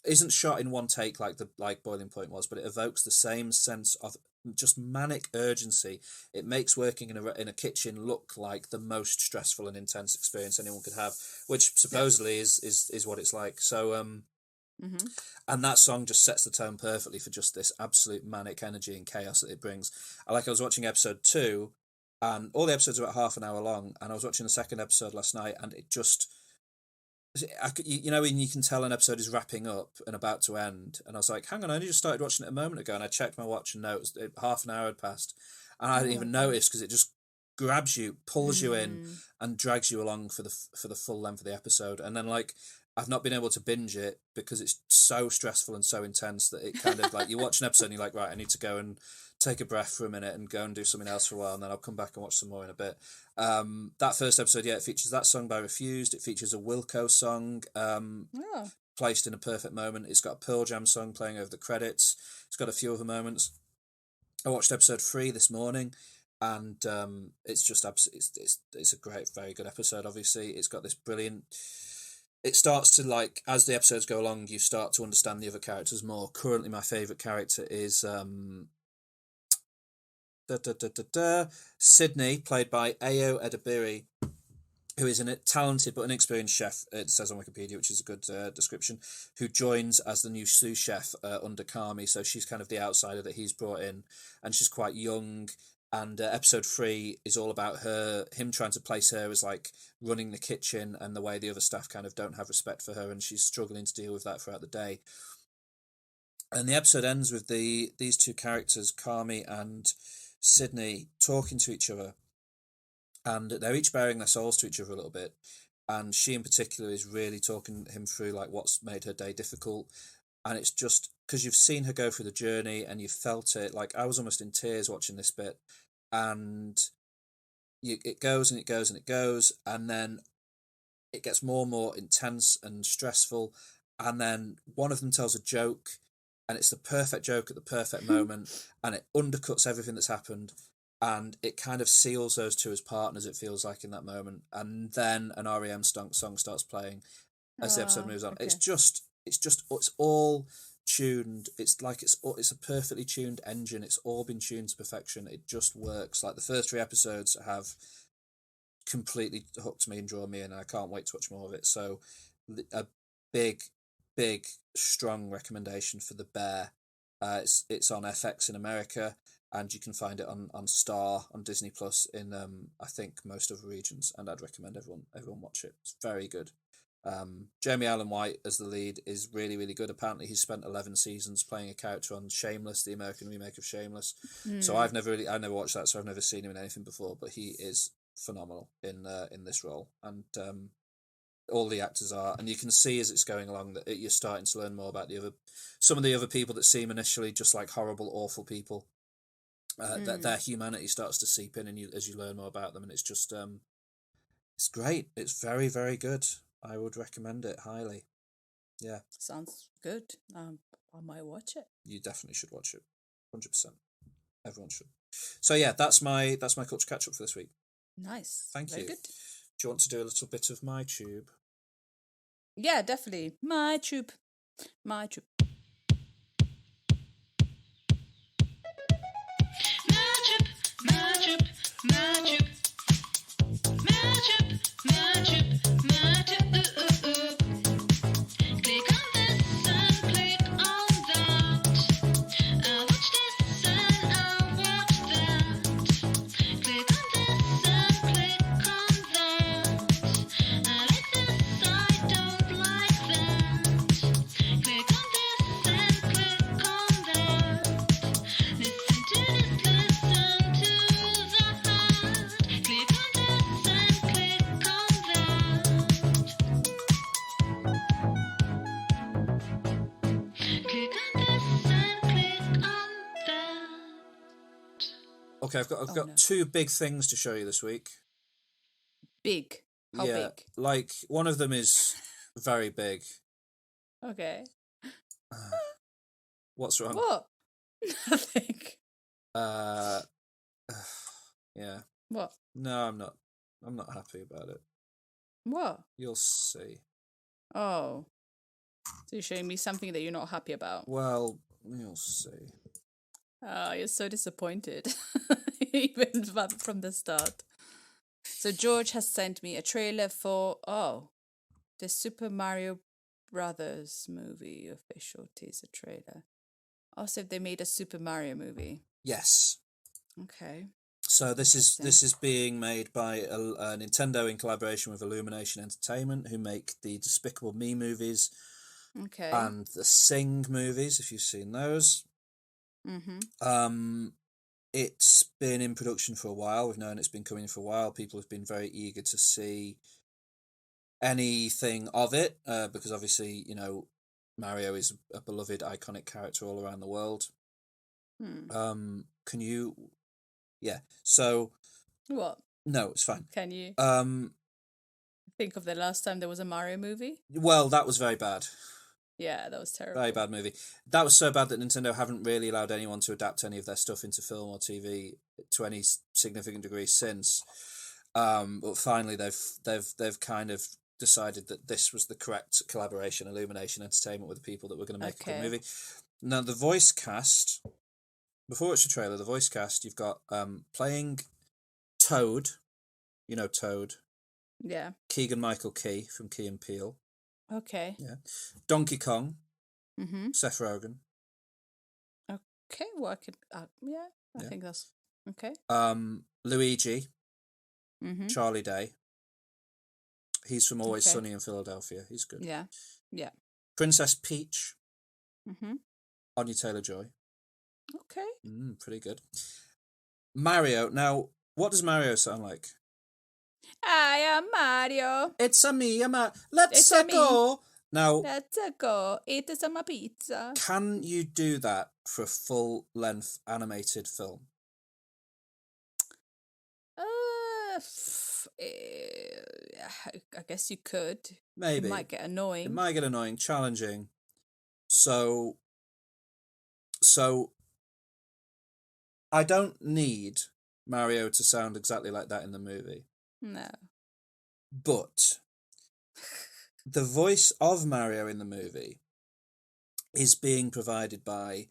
isn't shot in one take like Boiling Point was, but it evokes the same sense of just manic urgency. It makes working in a kitchen look like the most stressful and intense experience anyone could have, which supposedly is what it's like. So and that song just sets the tone perfectly for just this absolute manic energy and chaos that it brings. I was watching episode 2, and all the episodes are about half an hour long, and I was watching the second episode last night, and it just, when you can tell an episode is wrapping up and about to end, and I was like, hang on, I only just started watching it a moment ago, and I checked my watch and noticed half an hour had passed, and I didn't even notice because it just grabs you, pulls you in, and drags you along for the full length of the episode. And then I've not been able to binge it because it's so stressful and so intense that it kind of you watch an episode and you're like, right, I need to go and take a breath for a minute and go and do something else for a while, and then I'll come back and watch some more in a bit. That first episode, it features that song by Refused. It features a Wilco song placed in a perfect moment. It's got a Pearl Jam song playing over the credits. It's got a few other moments. I watched episode 3 this morning, and it's just it's a great, very good episode. Obviously, it's got this brilliant. It starts to as the episodes go along, you start to understand the other characters more. Currently, my favourite character is Sydney, played by Ayo Edebiri, who is a talented but inexperienced chef, it says on Wikipedia, which is a good description, who joins as the new sous chef under Kami. So she's kind of the outsider that he's brought in, and she's quite young. And episode 3 is all about him trying to place her as running the kitchen, and the way the other staff kind of don't have respect for her, and she's struggling to deal with that throughout the day. And the episode ends with these two characters, Kami and Sydney, talking to each other, and they're each bearing their souls to each other a little bit. And she in particular is really talking him through what's made her day difficult. And it's just because you've seen her go through the journey and you've felt it. I was almost in tears watching this bit, and it goes and it goes and it goes, and then it gets more and more intense and stressful. And then one of them tells a joke, and it's the perfect joke at the perfect moment, and it undercuts everything that's happened, and it kind of seals those two as partners, it feels like, in that moment. And then an REM song starts playing as the episode moves on. Okay. It's all tuned. It's a perfectly tuned engine. It's all been tuned to perfection. It just works. The first 3 episodes have completely hooked me and drawn me in, and I can't wait to watch more of it. So a big strong recommendation for The Bear. It's on FX in America, and you can find it on Star, on Disney Plus in I think most other regions, and I'd recommend everyone watch it. It's very good. Jeremy Allen White as the lead is really, really good. Apparently he's spent 11 seasons playing a character on Shameless, the American remake of Shameless. So I never watched that, so I've never seen him in anything before, but he is phenomenal in this role. And all the actors are, and you can see as it's going along that you're starting to learn more about some of the other people that seem initially just like horrible, awful people. That their humanity starts to seep in, and as you learn more about them, and it's just it's great. It's very, very good. I would recommend it highly. Yeah, Sounds good. I might watch it. you definitely should watch it. 100%. Everyone should. So yeah, that's my culture catch up for this week. Nice. Thank Very you. good. Do you want to do a little bit of MyTube? Yeah, definitely. MyTube. MyTube. Okay, I've got no. 2 big things to show you this week. Big. How yeah, big? like one of them is very big. Okay. What's wrong? What? Nothing. Yeah. What? No, I'm not. I'm not happy about it. What? You'll see. Oh. So you're showing me something that you're not happy about. Well, you'll see. Oh, you're so disappointed. Even from the start. So George has sent me a trailer for, the Super Mario Brothers movie official teaser trailer. Also, they made a Super Mario movie. Yes. Okay. So this is being made by a Nintendo in collaboration with Illumination Entertainment, who make the Despicable Me movies Okay. and the Sing movies, if you've seen those. Mm-hmm. It's been in production for a while. We've known it's been coming for a while. People have been very eager to see anything of it, because obviously, Mario is a beloved, iconic character all around the world. Can you... Yeah, so... What? No, it's fine. Can you think of the last time there was a Mario movie? Well, that was very bad. Yeah, that was terrible. Very bad movie. That was so bad that Nintendo haven't really allowed anyone to adapt any of their stuff into film or TV to any significant degree since. But finally, they've kind of decided that this was the correct collaboration, Illumination Entertainment, with the people that were going to make a good movie. Now, the voice cast, before it's the trailer, the voice cast, you've got playing Toad, Toad. Yeah. Keegan-Michael Key from Key and Peele. Okay. Yeah. Donkey Kong. Mm-hmm. Seth Rogen. Okay, well, I think that's okay. Luigi. Mm-hmm. Charlie Day. He's from Always Sunny in Philadelphia. He's good. Yeah. Yeah. Princess Peach. Mm-hmm. Anya Taylor-Joy. Okay. Pretty good. Mario. Now, what does Mario sound like? I am Mario. It's a me, Let's go. Now, let's go. Eat some pizza. Can you do that for a full-length animated film? I guess you could. Maybe. It might get annoying. Challenging. So I don't need Mario to sound exactly like that in the movie. No. But the voice of Mario in the movie is being provided by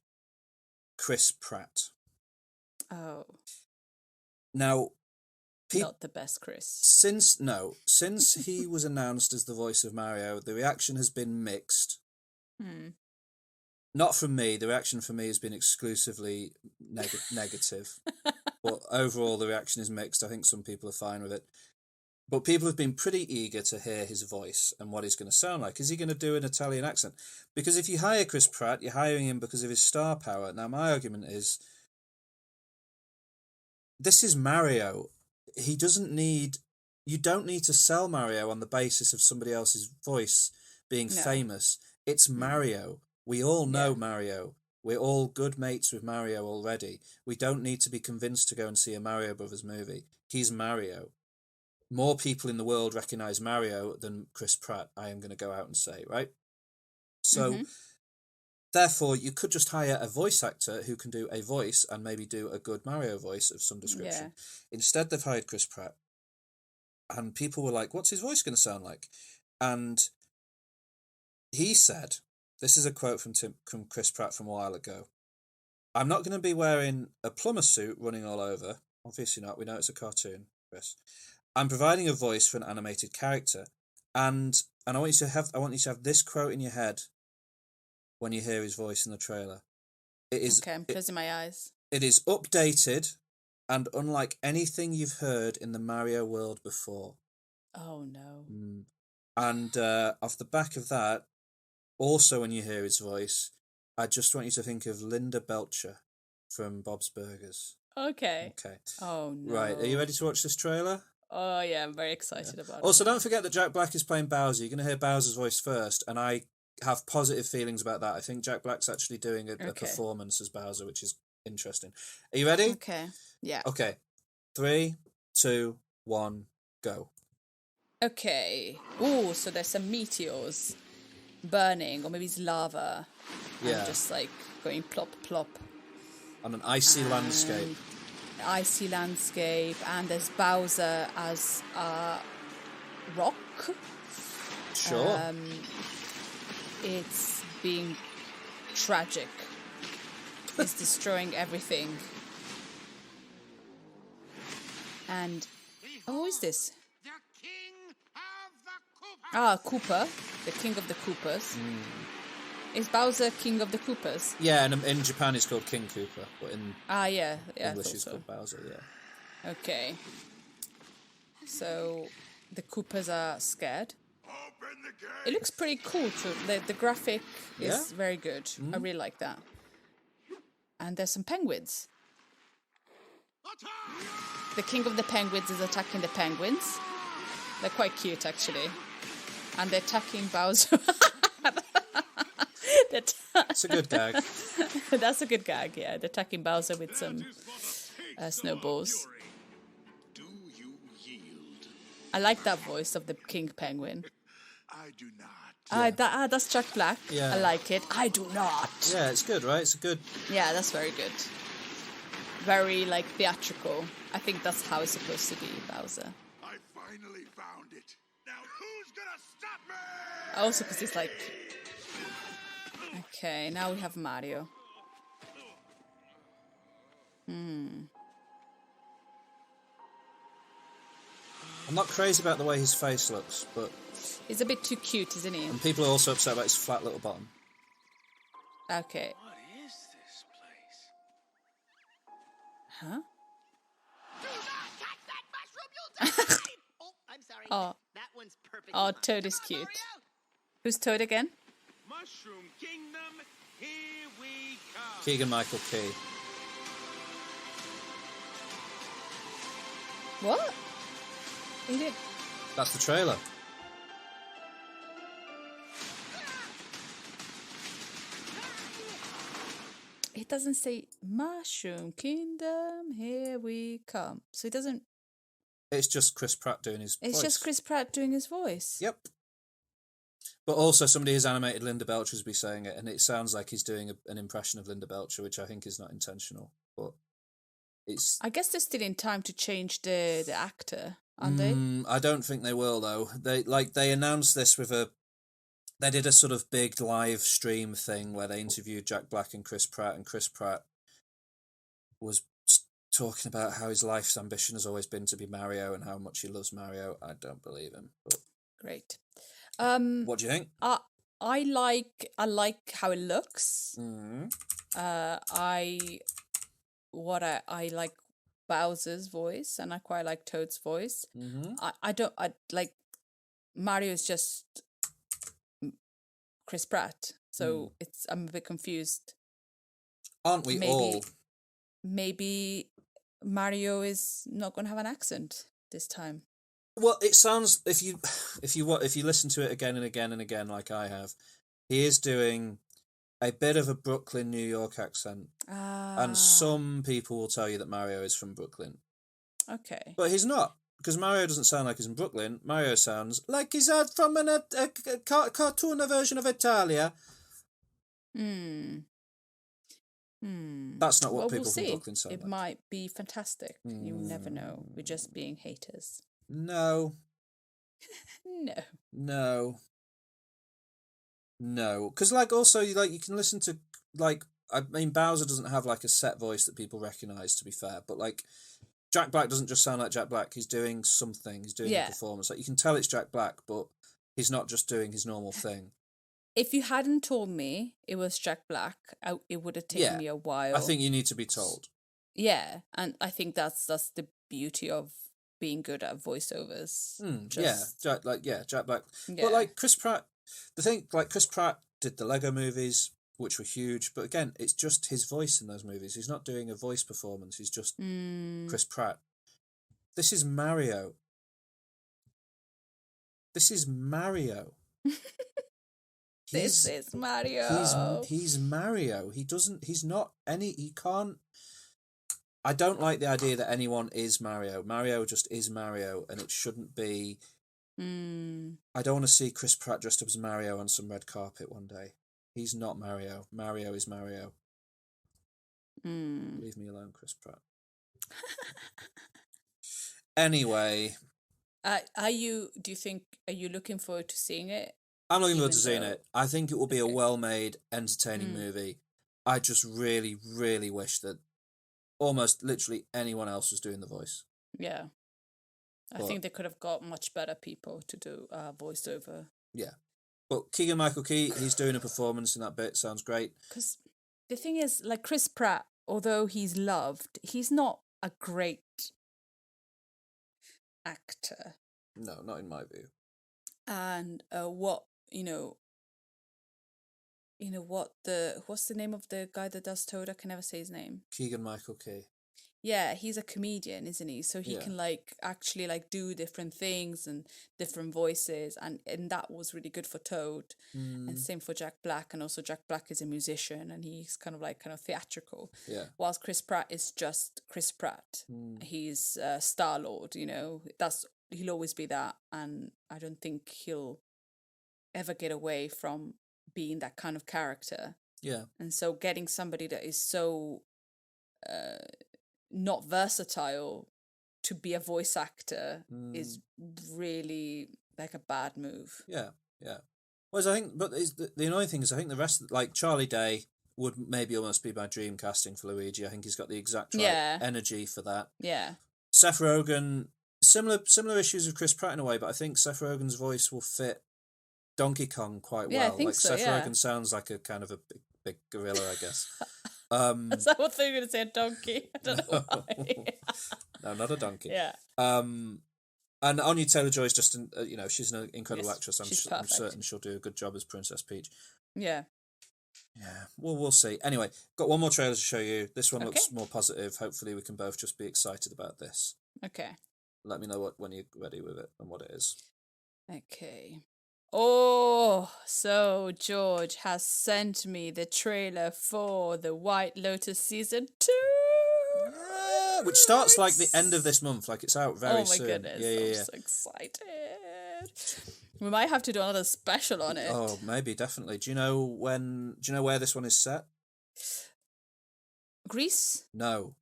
Chris Pratt. Oh. Now, not the best Chris. Since he was announced as the voice of Mario, the reaction has been mixed. Not from me. The reaction from me has been exclusively negative. But overall, the reaction is mixed. I think some people are fine with it. But people have been pretty eager to hear his voice and what he's going to sound like. Is he going to do an Italian accent? Because if you hire Chris Pratt, you're hiring him because of his star power. Now, my argument is, this is Mario. He doesn't need you don't need to sell Mario on the basis of somebody else's voice being No. famous. It's Mario. We all know Yeah. Mario. We're all good mates with Mario already. We don't need to be convinced to go and see a Mario Brothers movie. He's Mario. More people in the world recognise Mario than Chris Pratt, I am going to go out and say, right? So, therefore, you could just hire a voice actor who can do a voice and maybe do a good Mario voice of some description. Instead, they've hired Chris Pratt. And people were like, what's his voice going to sound like? And he said, this is a quote from Chris Pratt from a while ago. I'm not going to be wearing a plumber suit running all over. Obviously not. We know it's a cartoon, Chris. I'm providing a voice for an animated character. And I want you to have this quote in your head when you hear his voice in the trailer. It is. Okay, I'm closing my eyes. It is updated and unlike anything you've heard in the Mario world before. Oh no. And off the back of that, also when you hear his voice, I just want you to think of Linda Belcher from Bob's Burgers. Okay. Okay. Oh no. Right, are you ready to watch this trailer? Oh yeah, I'm very excited about it. Also, don't forget that Jack Black is playing Bowser. You're going to hear Bowser's voice first, and I have positive feelings about that. I think Jack Black's actually doing a performance as Bowser, which is interesting. Are you ready? Okay. Yeah. Okay. 3, 2, 1, go. Okay. Oh, so there's some meteors burning, or maybe it's lava. Yeah. And just like going plop plop. On an icy landscape. Icy landscape, and there's Bowser as a rock. Sure. It's being tragic. It's destroying everything. And who is this? The king of the Koopas. Ah, Koopa, the king of the Koopas. Is Bowser king of the Koopas? Yeah, and in Japan it's called King Koopa, but in Yeah, English I it's thought called Bowser, yeah. Okay. So the Koopas are scared. Open the gate. It looks pretty cool too. The graphic is Yeah? very good. I really like that. And there's some penguins. Attack! The king of the penguins is attacking the penguins. They're quite cute actually. And they're attacking Bowser. It's a good gag. That's a good gag, yeah. They're attacking Bowser with some snowballs. Do you yield? I like that voice of the king penguin. I do not. That's Jack Black. Yeah. I like it. I do not. Yeah, it's good, right? It's a good... Yeah, that's very good. Very, like, theatrical. I think that's how it's supposed to be, Bowser. I finally found it. Now who's gonna stop me? Also, because it's like... Okay, now we have Mario. I'm not crazy about the way his face looks, but... He's a bit too cute, isn't he? And people are also upset about his flat little bottom. Okay. What is this place? Huh? Do not touch that mushroom, you'll die! Oh, I'm sorry. Oh. That one's perfect. Oh, Toad is cute. Who's Toad again? Mushroom Kingdom, here we come. Keegan-Michael Key. What? He did. That's the trailer. It doesn't say Mushroom Kingdom, here we come. So it doesn't. It's just Chris Pratt doing his voice. It's just Chris Pratt doing his voice. Yep. But also somebody has animated Linda Belcher as be saying it, and it sounds like he's doing an impression of Linda Belcher, which I think is not intentional. But it's... I guess they're still in time to change the actor, aren't they? I don't think they will, though. They announced this with a... They did a sort of big live stream thing where they interviewed Jack Black and Chris Pratt was talking about how his life's ambition has always been to be Mario and how much he loves Mario. I don't believe him. But Great. what do you think? I like how it looks. Mm. I like Bowser's voice, and I quite like Toad's voice. Mm-hmm. I like Mario is just Chris Pratt, so I'm a bit confused. Aren't we all? Maybe Mario is not going to have an accent this time. Well, it sounds if you listen to it again and again and again, like I have, he is doing a bit of a Brooklyn, New York accent, and some people will tell you that Mario is from Brooklyn, Okay. but he's not, because Mario doesn't sound like he's in Brooklyn. Mario sounds like he's from a cartoon version of Italia. That's not what people from Brooklyn sound It like. might be fantastic. You never know. We're just being haters. No. No. No, because like also you can listen to like I mean Bowser doesn't have like a set voice that people recognise, to be fair, but like Jack Black doesn't just sound like Jack Black. He's doing something. He's doing a performance. Like you can tell it's Jack Black, but he's not just doing his normal thing. If you hadn't told me it was Jack Black, it would have taken me a while. I think you need to be told. Yeah, and I think that's the beauty of being good at voiceovers. Jack Black. Yeah. But like Chris Pratt, Chris Pratt did the Lego movies, which were huge. But again, it's just his voice in those movies. He's not doing a voice performance. He's just Chris Pratt. This is Mario. This is Mario. He's Mario. He can't. I don't like the idea that anyone is Mario. Mario just is Mario, and it shouldn't be. I don't want to see Chris Pratt dressed up as Mario on some red carpet one day. He's not Mario. Mario is Mario. Leave me alone, Chris Pratt. Anyway. Are you looking forward to seeing it? I'm looking forward to seeing it. I think it will be a well-made, entertaining movie. I just really, really wish that almost literally anyone else was doing the voice. Yeah. I think they could have got much better people to do voiceover. Yeah. But Keegan-Michael Key, he's doing a performance in that bit. Sounds great. Because the thing is, like Chris Pratt, although he's loved, he's not a great actor. No, not in my view. And what's the name of the guy that does Toad? I can never say his name. Keegan-Michael Key. Yeah, he's a comedian, isn't he? So he can like actually like do different things and different voices, and that was really good for Toad. And same for Jack Black, and also Jack Black is a musician and he's kind of theatrical. Yeah. Whilst Chris Pratt is just Chris Pratt. He's Star-Lord, he'll always be that, and I don't think he'll ever get away from being that kind of character. Yeah. And so getting somebody that is so not versatile to be a voice actor is really like a bad move. Yeah. Whereas I think, but the annoying thing is, I think the rest, like Charlie Day, would maybe almost be my dream casting for Luigi. I think he's got the exact right energy for that. Yeah. Seth Rogen, similar issues with Chris Pratt in a way, but I think Seth Rogen's voice will fit Donkey Kong quite well. I think so, Seth Rogen sounds like a kind of a big gorilla, I guess. Is that what they're going to say, a donkey? I don't know why. No, not a donkey. Yeah. And Anya Taylor-Joy's just, she's an incredible actress. I'm certain she'll do a good job as Princess Peach. Yeah. Yeah, well, we'll see. Anyway, got one more trailer to show you. This one looks more positive. Hopefully we can both just be excited about this. Okay. Let me know when you're ready with it and what it is. Okay. Oh, so George has sent me the trailer for the White Lotus season 2. Yeah, which starts like the end of this month. Like it's out very soon. Oh my goodness, I'm so excited. We might have to do another special on it. Oh, maybe, definitely. Do you know where this one is set? Greece? No.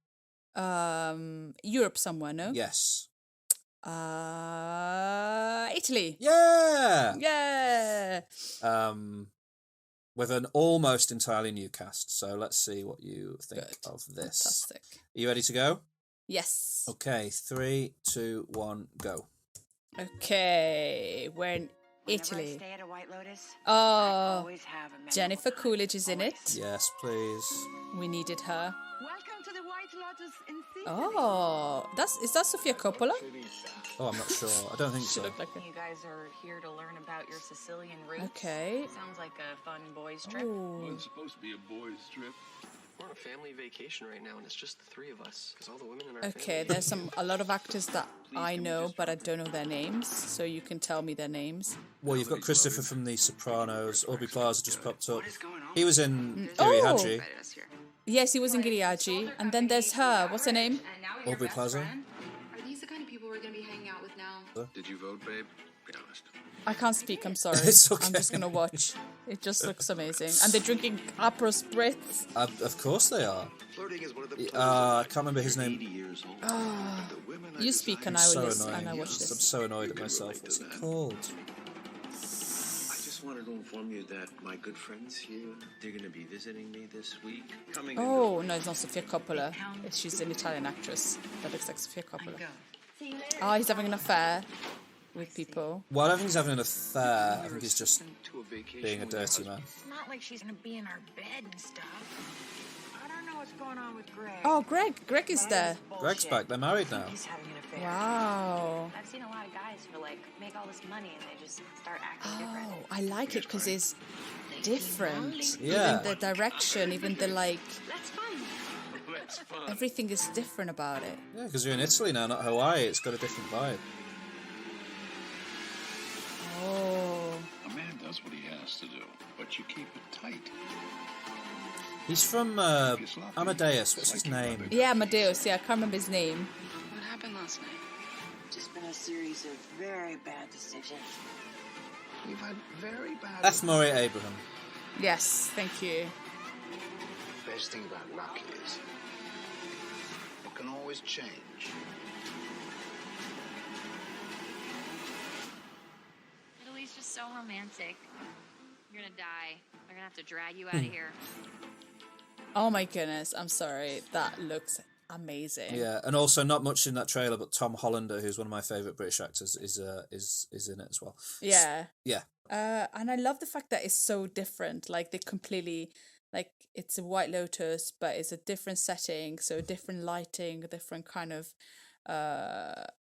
Europe somewhere, no? Yes. Italy. Yeah. Yeah. With an almost entirely new cast. So let's see what you think of this. Fantastic. Are you ready to go? Yes. Okay, 3, 2, 1, go. Okay, we're in Italy. Whenever I stay at a White Lotus, I Oh, always have a memorable Jennifer time. Coolidge is in it. Yes, please. We needed her. Welcome to the White Lotus in Sicily. Oh, is that Sofia Coppola? Oh, I'm not sure. I don't think She so. looked like You guys are here to learn about your Sicilian roots. Okay. Sounds like a fun boys trip. Ooh. It's supposed to be a boys' trip. We're on a family vacation right now, and it's just the three of us, because all the women in our Okay, family... there's a lot of actors that I know, but I don't know their names, so you can tell me their names. Well, you've got Christopher from The Sopranos. Aubrey Plaza just popped up. What is going on? He was in Oh! Giri Haji. Invited us here. Yes, he was in Giri Haji, and then there's her. What's her name? Aubrey Plaza. Are these the kind of people we're going to be hanging out with now? Did you vote, babe? Be honest. I can't speak. I'm sorry. It's okay. I'm just gonna watch. It just looks amazing, and they're drinking Aperol Spritz. Of course they are. Flirting is one of the I can't remember his name. 80 years old. Oh, The women I you desire- speak and I So will listen, annoying. and I watch I'm this. so annoyed at myself. What's it called? I just wanted to inform you that my good friends here, they're going to be visiting me this week. Coming Oh no, it's not Sofia Coppola. She's an Italian actress that looks like Sofia Coppola. Oh, he's having an affair with people. Well, I don't think he's having an affair. I think he's just to a vacation being a with my dirty husband. man. It's not like she's gonna be in our bed and stuff. I don't know what's going on with Greg. Oh, Greg is there. Greg's back. They're married now. He's having an affair. Wow. I've seen a lot of guys who like make all this money and they just start acting different. Oh, I like it because it's different. Yeah. Even the direction, even the like, That's fun. That's fun. everything is different about it. Yeah, because you're in Italy now, not Hawaii. It's got a different vibe. Oh. A man does what he has to do, but you keep it tight. He's from Amadeus. What's his name? Yeah, Amadeus. Yeah, I can't remember his name. What happened last night? Just been a series of very bad decisions. We've had very bad... F. Murray Abraham. Yes, thank you. Best thing about luck is it can always change. Italy's just so romantic. You're gonna die. They're gonna have to drag you out of here. Oh my goodness, I'm sorry. That looks amazing. Yeah, and also not much in that trailer, but Tom Hollander, who's one of my favourite British actors, is in it as well. Yeah. Yeah. And I love the fact that it's so different. Like they completely, like it's a White Lotus, but it's a different setting, so different lighting, different kind of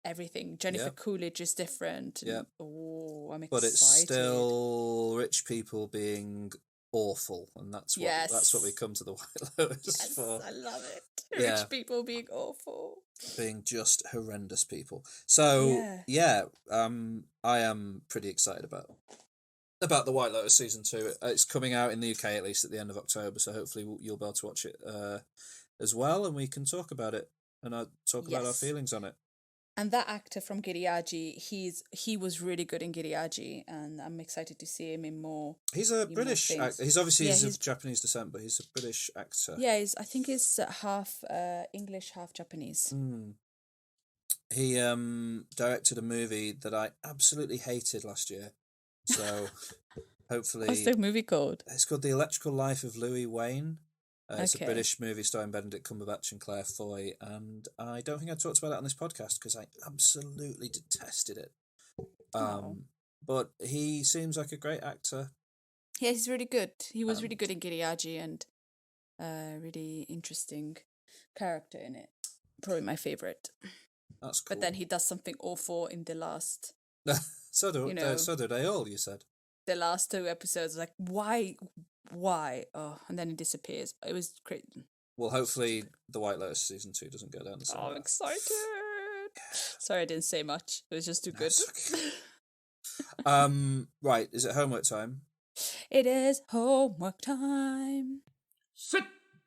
everything. Jennifer Yeah. Coolidge is different. Yeah. Oh, I'm excited. But it's still rich people being awful, and that's what we come to the White Lotus Yes, for. I love it. Yeah. Rich people being awful. Being just horrendous people. So I am pretty excited about the White Lotus season 2. It's coming out in the UK at least at the end of October, so hopefully you'll be able to watch it as well, and we can talk about it and talk about our feelings on it. And that actor from Giri Haji, he was really good in Giri Haji, and I'm excited to see him in more. He's a British actor. He's obviously he's of Japanese descent, but he's a British actor. Yeah, I think he's half English, half Japanese. He directed a movie that I absolutely hated last year. So hopefully... What's the movie called? It's called The Electrical Life of Louis Wayne. It's a Okay. British movie starring Benedict Cumberbatch and Claire Foy, and I don't think I talked about it on this podcast because I absolutely detested it. But he seems like a great actor. Yeah, he's really good. He was really good in Giri Haji, and really interesting character in it. Probably my favourite. That's cool. But then he does something awful in the last... so do they all, you said? The last 2 episodes, like, why? Oh, and then he disappears. It was great. Well, hopefully the White Lotus season 2 doesn't go down the same Oh, I'm path. excited. Sorry, I didn't say much. It was just too good. Okay. Right, is it homework time? It is homework time. Sit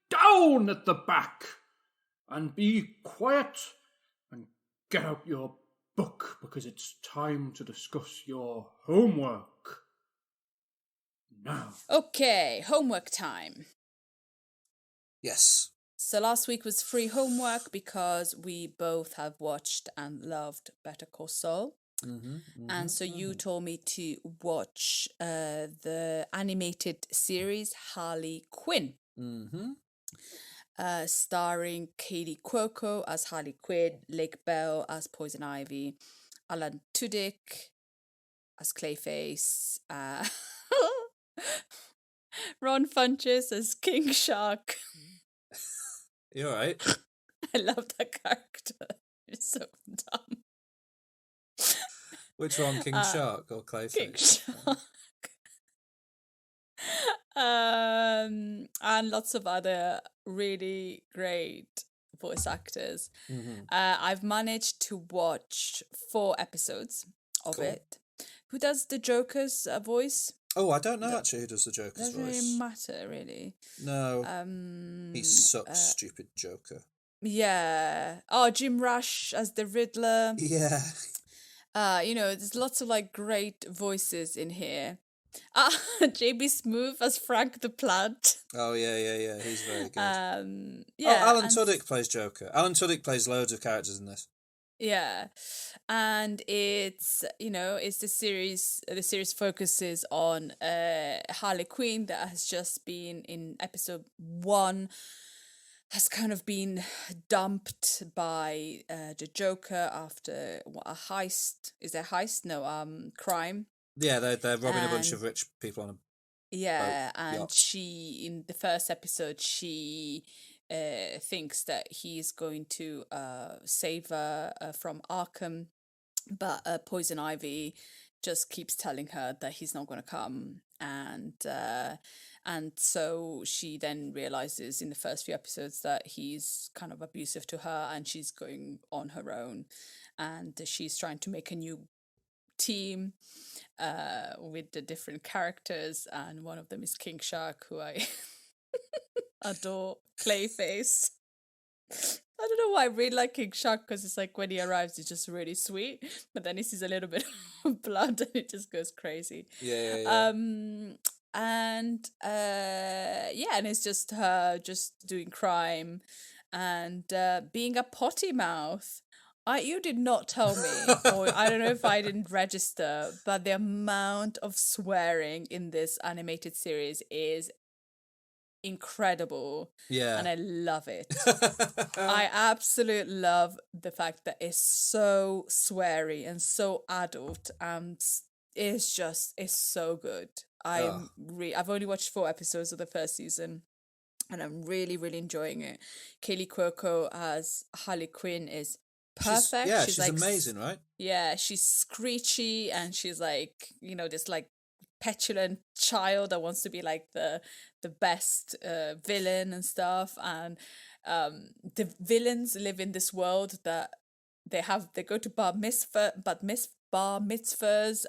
down at the back and be quiet and get out your book because it's time to discuss your homework. Now. Okay, homework time. Yes. So last week was free homework because we both have watched and loved Better Call Saul. And so you told me to watch the animated series Harley Quinn. Starring Katie Cuoco as Harley Quinn, Lake Bell as Poison Ivy, Alan Tudyk as Clayface, Ron Funches as King Shark. You alright? I love that character. It's so dumb. Which one, King Shark or Clayface? King Shark. And lots of other really great voice actors. Mm-hmm. I've managed to watch 4 episodes of Cool. it. Who does the Joker's voice? Oh, I don't know actually who does the Joker's Doesn't voice. really matter, really. No, he sucks, stupid Joker. Yeah. Oh, Jim Rush as the Riddler. Yeah. There's lots of like great voices in here. JB Smoove as Frank the Plant. Oh, yeah. He's very good. Yeah. Alan Tudyk plays Joker. Alan Tudyk plays loads of characters in this. Yeah. And it's the series focuses on Harley Quinn that has just been in episode 1, has kind of been dumped by the Joker after a heist. Is there a heist? No, crime. Yeah, they're robbing a bunch of rich people on a Yeah, and yacht. she, in the first episode, she thinks that he's going to save her from Arkham, but Poison Ivy just keeps telling her that he's not going to come, and so she then realizes in the first few episodes that he's kind of abusive to her, and she's going on her own, and she's trying to make a new team with the different characters, and one of them is King Shark, who I adore. Clayface. I don't know why I really like King Shark, because it's like when he arrives he's just really sweet, but then he sees a little bit of blood and it just goes crazy. Yeah. And it's just her just doing crime and being a potty mouth. You did not tell me, or I don't know if I didn't register, but the amount of swearing in this animated series is incredible. Yeah. And I love it. I absolutely love the fact that it's so sweary and so adult, and it's so good. I've only watched 4 episodes of the first season, and I'm really, really enjoying it. Kaylee Cuoco as Harley Quinn is perfect. She's like, amazing, right? Yeah, she's screechy, and she's like, this like petulant child that wants to be like the best villain and stuff. And the villains live in this world that they go to bar mitzvahs,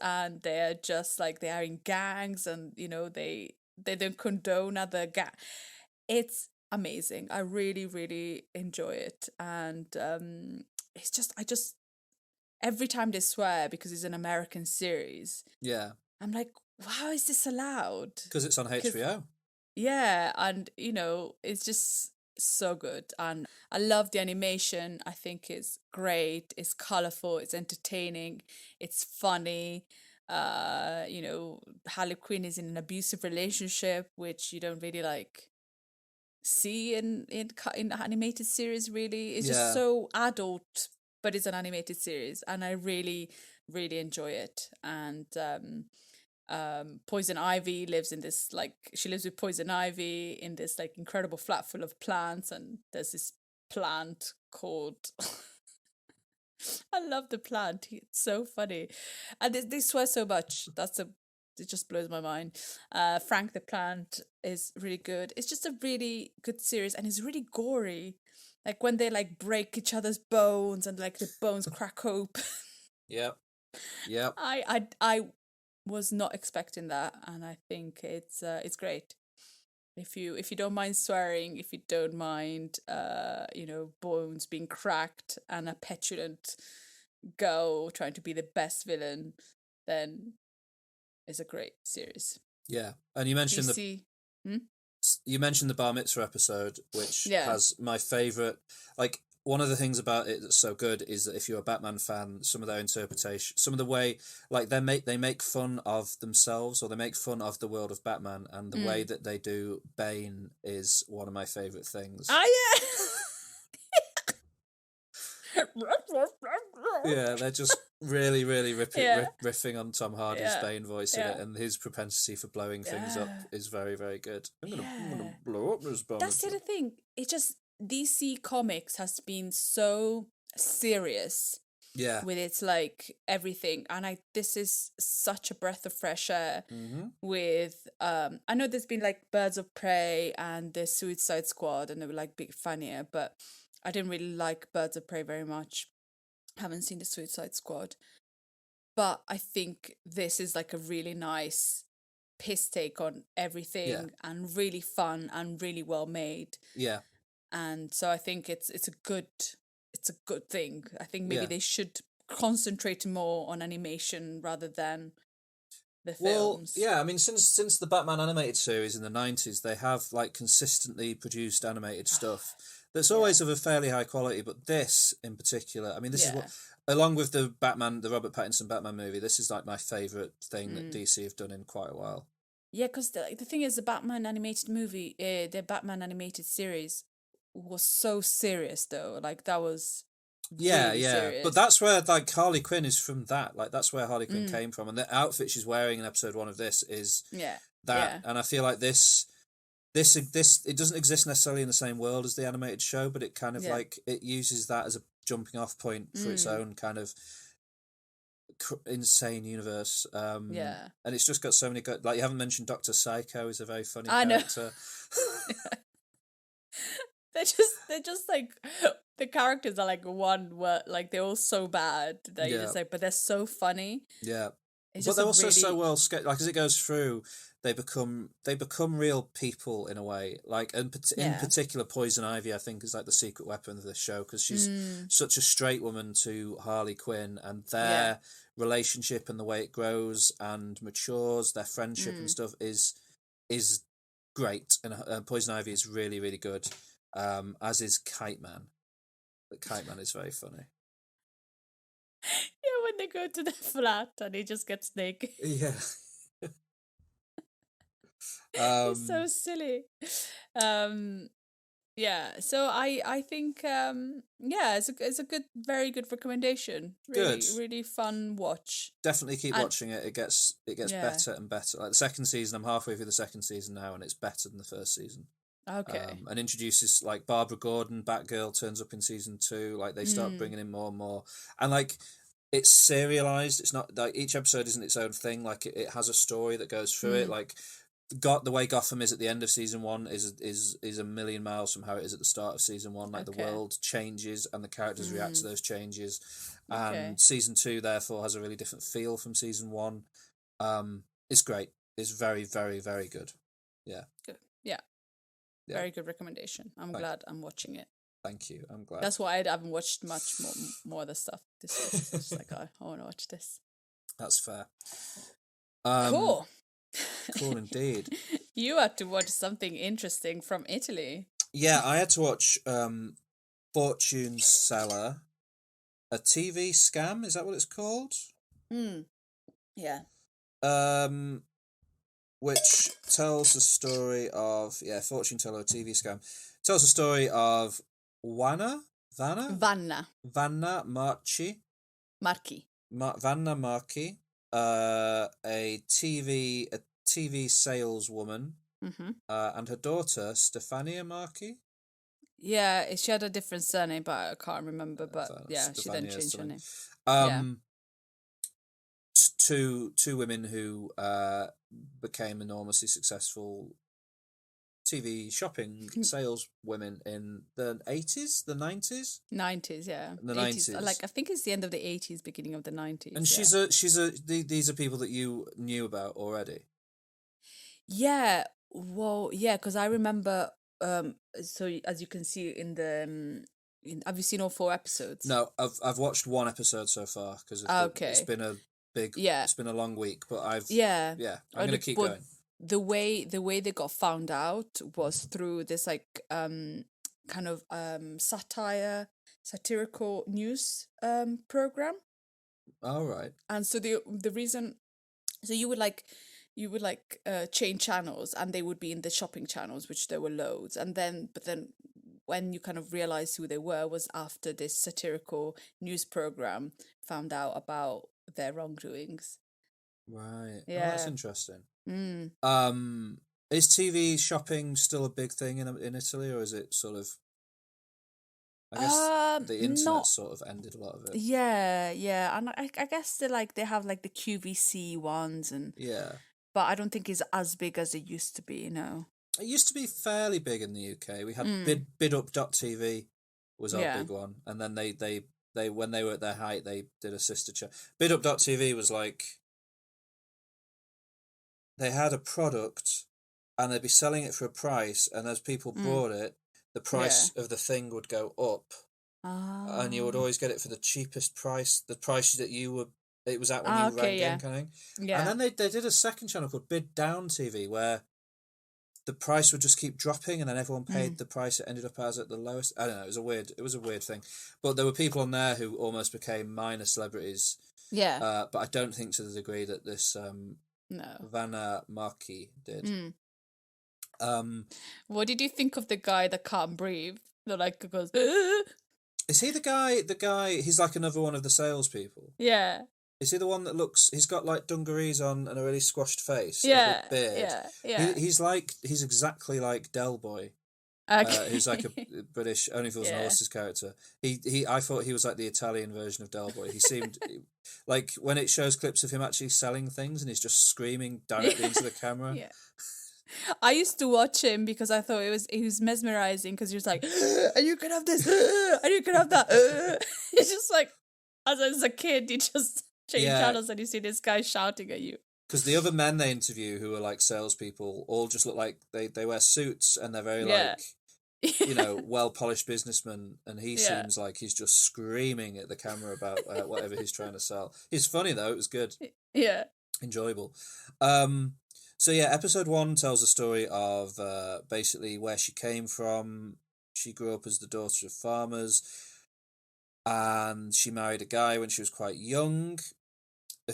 and they're just like, they are in gangs, and they don't condone other It's amazing. I really, really enjoy it, and it's just, every time they swear, because it's an American series, Yeah. I'm like, how is this allowed? Because it's on HBO. Yeah, and it's just so good, and I love the animation. I think it's great. It's colorful. It's entertaining. It's funny. Harley Quinn is in an abusive relationship, which you don't really like see in animated series. Really, it's just so adult, but it's an animated series, and I really, really enjoy it. And Poison Ivy lives in this, like, she lives with Poison Ivy in this like incredible flat full of plants, and there's this plant called I love the plant. It's so funny, and they swear so much. It just blows my mind. Frank the Plant is really good. It's just a really good series, and it's really gory. Like when they like break each other's bones and like the bones crack open. Yep. I was not expecting that, and I think it's great. If you don't mind swearing, if you don't mind bones being cracked and a petulant girl trying to be the best villain, then it's a great series. Yeah. And you mentioned you mentioned the Bar Mitzvah episode, which has my favourite. Like, one of the things about it that's so good is that if you're a Batman fan, some of their interpretation, some of the way, like, they make fun of themselves, or they make fun of the world of Batman, and the way that they do Bane is one of my favourite things. Oh yeah. Yeah, they're just really, really riffing on Tom Hardy's Bane voice in it, and his propensity for blowing things up is very, very good. I'm gonna blow up this bomb. That's the other thing. It just, DC Comics has been so serious Yeah. with its like everything, and this is such a breath of fresh air. With I know there's been like Birds of Prey and the Suicide Squad, and they were like big funnier, but I didn't really like Birds of Prey very much. Haven't seen the Suicide Squad, but I think this is like a really nice piss take on everything, and really fun and really well made. Yeah. And so I think it's a good thing. I think maybe they should concentrate more on animation rather than the films. Well, yeah, I mean, since the Batman animated series in the 90s, they have like consistently produced animated stuff that's always of a fairly high quality, but this in particular, I mean, this is what, along with the Robert Pattinson Batman movie, this is like my favourite thing that DC have done in quite a while. Yeah, because the thing is, the Batman animated movie, the Batman animated series was so serious though. Like that was really serious. But that's where like Harley Quinn is from. That like that's where Harley Quinn came from, and the outfit she's wearing in episode 1 of this is that. And I feel like this it doesn't exist necessarily in the same world as the animated show, but it kind of like it uses that as a jumping off point for its own kind of insane universe. And it's just got so many good, like you haven't mentioned Dr. Psycho is a very funny character. They're just like the characters are like one word, like they're all so bad that you're just like, but they're so funny. Yeah. But they're also so well sketched. Like as it goes through, they become real people in a way. Like in particular, Poison Ivy, I think, is like the secret weapon of this show because she's such a straight woman to Harley Quinn, and their relationship and the way it grows and matures, their friendship and stuff is great. And Poison Ivy is really, really good. As is Kite Man. But Kite Man is very funny. Yeah, when they go to the flat and he just gets naked. Yeah. It's so silly. Yeah, so I think it's a good, very good recommendation. Really, really fun watch. Definitely keep watching it. It gets better and better. Like the second season, I'm halfway through the second season now, and it's better than the first season. Okay. And introduces like Barbara Gordon, Batgirl turns up in season 2. Like they start bringing in more and more, and like it's serialized. It's not like each episode isn't its own thing. Like it has a story that goes through it. Like the way Gotham is at the end of season 1 is a million miles from how it is at the start of season 1. Like the world changes and the characters react to those changes. And season 2 therefore has a really different feel from season 1. It's great. It's very, very, very good. Yeah. Good. Yeah. Very good recommendation. I'm glad I'm watching it. Thank you. I'm glad. That's why I haven't watched much more other stuff this week. It's just like I want to watch this. That's fair. Cool. Cool indeed. You had to watch something interesting from Italy. Yeah, I had to watch Fortune Seller, a TV scam. Is that what it's called? Yeah. Which tells the story of Fortune Teller, a TV scam. Tells the story of Vanna Marchi. Vanna Marchi, a TV saleswoman, and her daughter Stefania Marchi. Yeah, she had a different surname, but I can't remember. But she then changed her name. Two women who became enormously successful TV shopping sales women in the 80s, the 90s? 90s, yeah. The 90s. Like, I think it's the end of the 80s, beginning of the 90s. And these are people that you knew about already? Yeah, well, yeah, because I remember, so as you can see in the, have you seen all 4 episodes? No, I've watched 1 episode so far, because it's been a big, it's been a long week, but I'm going to keep going. The way they got found out was through this like kind of satirical news program. All right. And so the reason, so you would change channels, and they would be in the shopping channels, which there were loads, but then when you kind of realized who they were was after this satirical news program found out about their wrongdoings. Right. Yeah. Oh, that's interesting. Is TV shopping still a big thing in Italy, or is it sort of I guess the internet not sort of ended a lot of it. yeah, and I guess they have like the QVC ones, and Yeah. but I don't think it's as big as it used to be. It used to be fairly big in the UK. We had bidup.tv was our Yeah. big one, and then they when they were at their height, they did a sister channel. Bidup.tv was like they had a product, and they'd be selling it for a price, and as people bought it, the price of the thing would go up, and you would always get it for the cheapest price, the price that it was at when you rang in, kind of thing. Yeah. And then they did a second channel called Bid Down TV, where the price would just keep dropping, and then everyone paid the price it ended up as at the lowest. I don't know. It was a weird thing, but there were people on there who almost became minor celebrities. Yeah. But I don't think to the degree that this No. Vanna Markey did. What did you think of the guy that can't breathe? That like goes. Is he the guy? He's like another one of the salespeople. Yeah. Is he the one that looks? He's got like dungarees on and a really squashed face. Yeah. A big beard. Yeah. He's exactly like Del Boy. Okay. Who's like a British, only if it was an Ulster's character. I thought he was like the Italian version of Del Boy. He seemed like when it shows clips of him actually selling things and he's just screaming directly into the camera. Yeah. I used to watch him because I thought he was mesmerizing because he was like, and you can have this, and you can have that. It's just like, as a kid, you just change channels and you see this guy shouting at you. Because the other men they interview who are like salespeople all just look like they wear suits and they're very like, well-polished businessmen, and he seems like he's just screaming at the camera about whatever he's trying to sell. He's funny though, it was good. Yeah. Enjoyable. So yeah, episode 1 tells the story of basically where she came from. She grew up as the daughter of farmers, and she married a guy when she was quite young,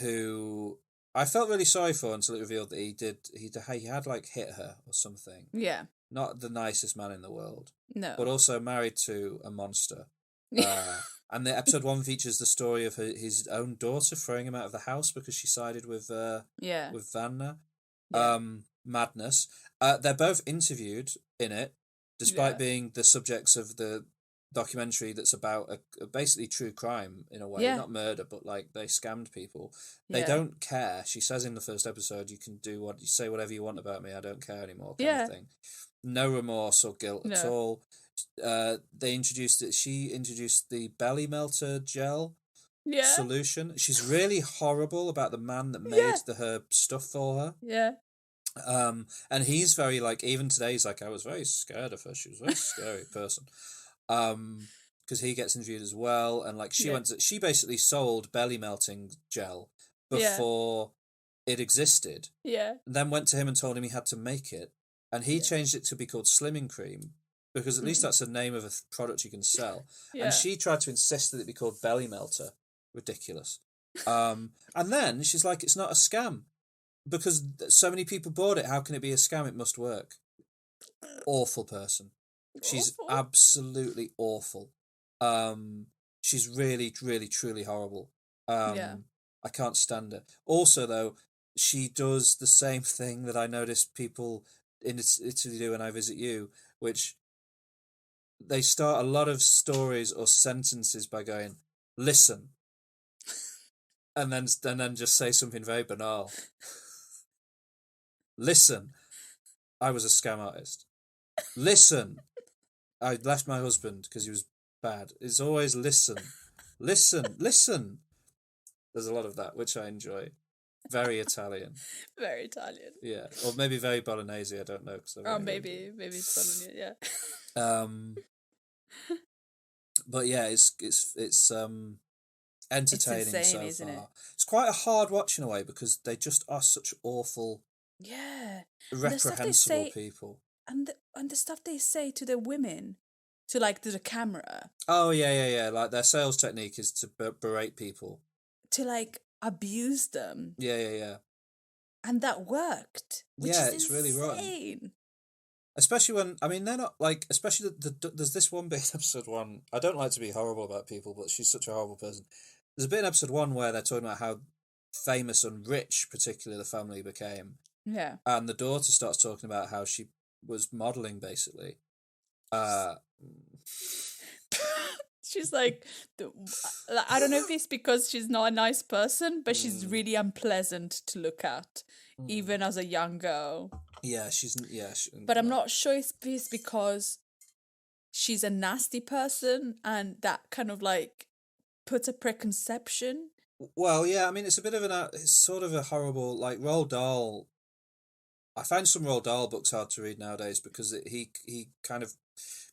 who I felt really sorry for until it revealed that he had like hit her or something. Yeah. Not the nicest man in the world. No. But also married to a monster. And the episode 1 features the story of his own daughter throwing him out of the house because she sided with Vanna. Yeah. Madness. They're both interviewed in it, despite being the subjects of the documentary that's about a basically true crime in a way, not murder, but like they scammed people. They don't care. She says in the first episode, "You can say whatever you want about me. I don't care anymore." Kind of thing. No remorse or guilt at all. She introduced the belly melter gel solution. She's really horrible about the man that made her stuff for her. Yeah. And he's very like, even today he's like, I was very scared of her. She was a very scary person. Because he gets interviewed as well, and like she basically sold belly melting gel before it existed. Yeah. And then went to him and told him he had to make it, and he changed it to be called Slimming Cream, because at least that's the name of a product you can sell. And she tried to insist that it be called Belly Melter. Ridiculous. And then she's like, it's not a scam because so many people bought it. How can it be a scam? It must work. Awful person. She's absolutely awful. She's really, really, truly horrible. I can't stand her. Also, though, she does the same thing that I noticed people in Italy do when I visit you, which they start a lot of stories or sentences by going, listen, and then just say something very banal. Listen, I was a scam artist. Listen, I left my husband because he was bad. It's always listen. Listen. There's a lot of that, which I enjoy. Very Italian. Very Italian. Yeah, or maybe very Bolognese. I don't know. Maybe it's Bolognese. Yeah. But yeah, it's entertaining it's insane, so isn't far. it? It's quite a hard watch in a way because they just are such awful, reprehensible people. And the stuff they say to the women, to the camera. Oh yeah. Like their sales technique is to berate people, to abuse them. Yeah. And that worked. Which is it's really wrong. Especially when, they're not especially there's this one bit in episode 1. I don't like to be horrible about people, but she's such a horrible person. There's a bit in episode 1 where they're talking about how famous and rich, particularly the family, became. Yeah. And the daughter starts talking about how she was modelling, basically. She's like, I don't know if it's because she's not a nice person, but she's really unpleasant to look at, even as a young girl. Yeah, But I'm not sure if it's because she's a nasty person and that kind of like puts a preconception. Well, yeah, I mean, it's a bit of it's sort of a horrible, like, Roald Dahl. I find some Roald Dahl books hard to read nowadays because he kind of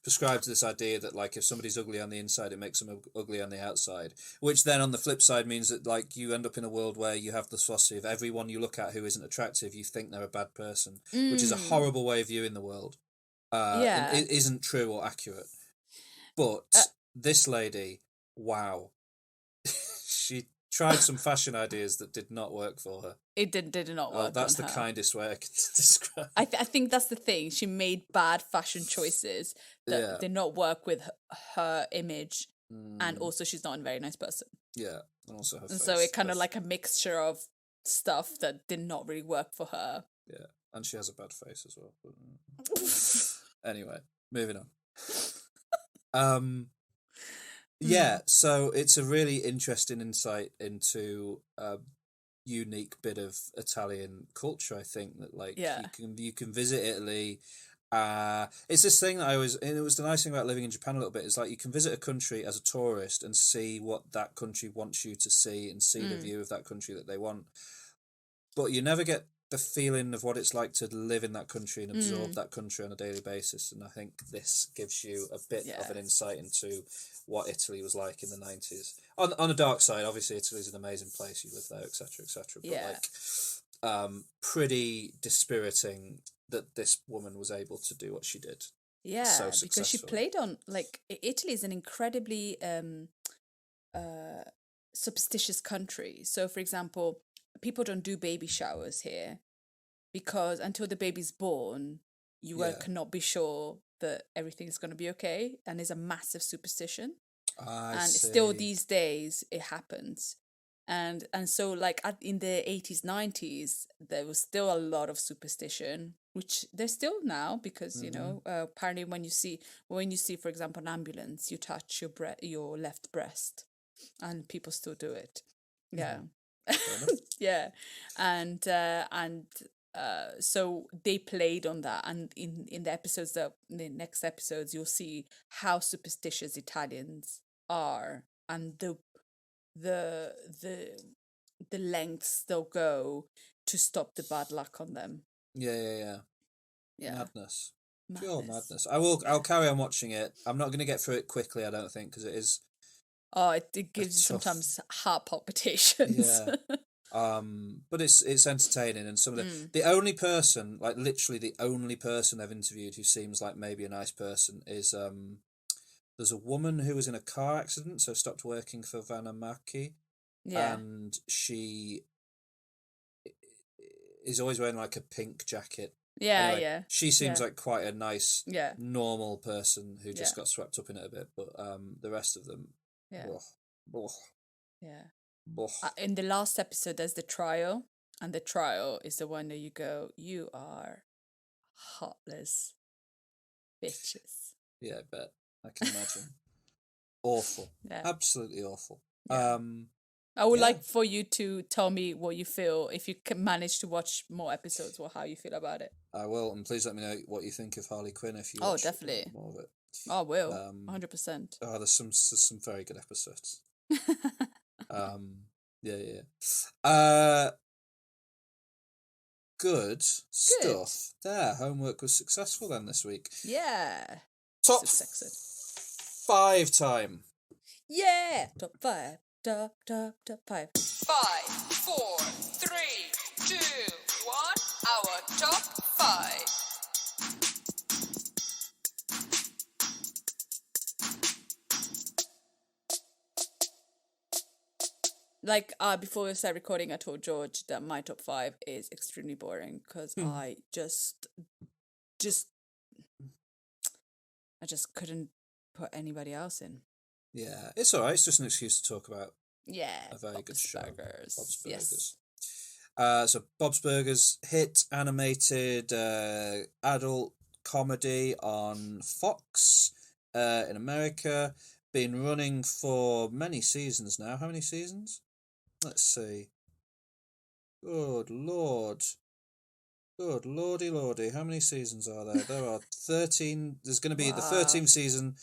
prescribes this idea that, like, if somebody's ugly on the inside, it makes them ugly on the outside, which then on the flip side means that, like, you end up in a world where you have the philosophy of everyone you look at who isn't attractive, you think they're a bad person, which is a horrible way of viewing the world. It isn't true or accurate. But this lady, wow, she tried some fashion ideas that did not work for her. It did not work. That's the kindest way I can describe. I think that's the thing. She made bad fashion choices that did not work with her image, and also she's not a very nice person. Yeah, and also her face. And so it kind of like a mixture of stuff that did not really work for her. Yeah, and she has a bad face as well. Anyway, moving on. Yeah, so it's a really interesting insight into a unique bit of Italian culture. I think that, like, you can visit Italy. It's this thing that and it was the nice thing about living in Japan a little bit. Is like you can visit a country as a tourist and see what that country wants you to see and see the view of that country that they want, but you never get the feeling of what it's like to live in that country and absorb that country on a daily basis. And I think this gives you a bit of an insight into what Italy was like in the 90s. On the dark side, obviously Italy's an amazing place, you live there, etc., etc. But like pretty dispiriting that this woman was able to do what she did. Yeah, so because she played on, like, Italy is an incredibly superstitious country. So, for example, people don't do baby showers here because until the baby's born, you cannot be sure that everything's going to be okay, and there's a massive superstition. And still these days it happens. And so, like, in the 80s, 90s, there was still a lot of superstition, which there's still now, because you know, apparently when you see, for example, an ambulance, you touch your left breast, and people still do it. Yeah. Yeah. And so they played on that, and in the next episodes, you'll see how superstitious Italians are, and the lengths they'll go to stop the bad luck on them. Yeah. Madness. Pure madness. I'll carry on watching it. I'm not going to get through it quickly, I don't think, because it is. Oh, it gives you sometimes heart palpitations. Yeah. But it's entertaining, and some of the only person, like literally the only person I've interviewed who seems like maybe a nice person is there's a woman who was in a car accident, so stopped working for Vanamaki. Yeah. And she is always wearing like a pink jacket. Yeah, anyway, yeah. She seems like quite a nice, normal person who just got swept up in it a bit, but the rest of them, in the last episode, there's the trial, and the trial is the one that you go, you are heartless bitches. Yeah, I bet. I can imagine. Awful. Yeah. Absolutely awful. Yeah. I would like for you to tell me what you feel if you can manage to watch more episodes, or how you feel about it. I will, and please let me know what you think of Harley Quinn if you watch definitely more of it. I will, 100%. Oh, there's some very good episodes. Good stuff. There, homework was successful then this week. Yeah. Top 5 time. Yeah. Top 5. Top 5. 5, 4, 3, 2, 1. Our top 5. Like, before we start recording, I told George that my top 5 is extremely boring because I just couldn't put anybody else in. Yeah, it's all right. It's just an excuse to talk about a very good show. Burgers. Bob's Burgers. Yes. So Bob's Burgers, hit animated adult comedy on Fox in America. been running for many seasons now. How many seasons? Let's see. Good Lord. Good lordy lordy. How many seasons are there? There are 13. There's going to be the 13th season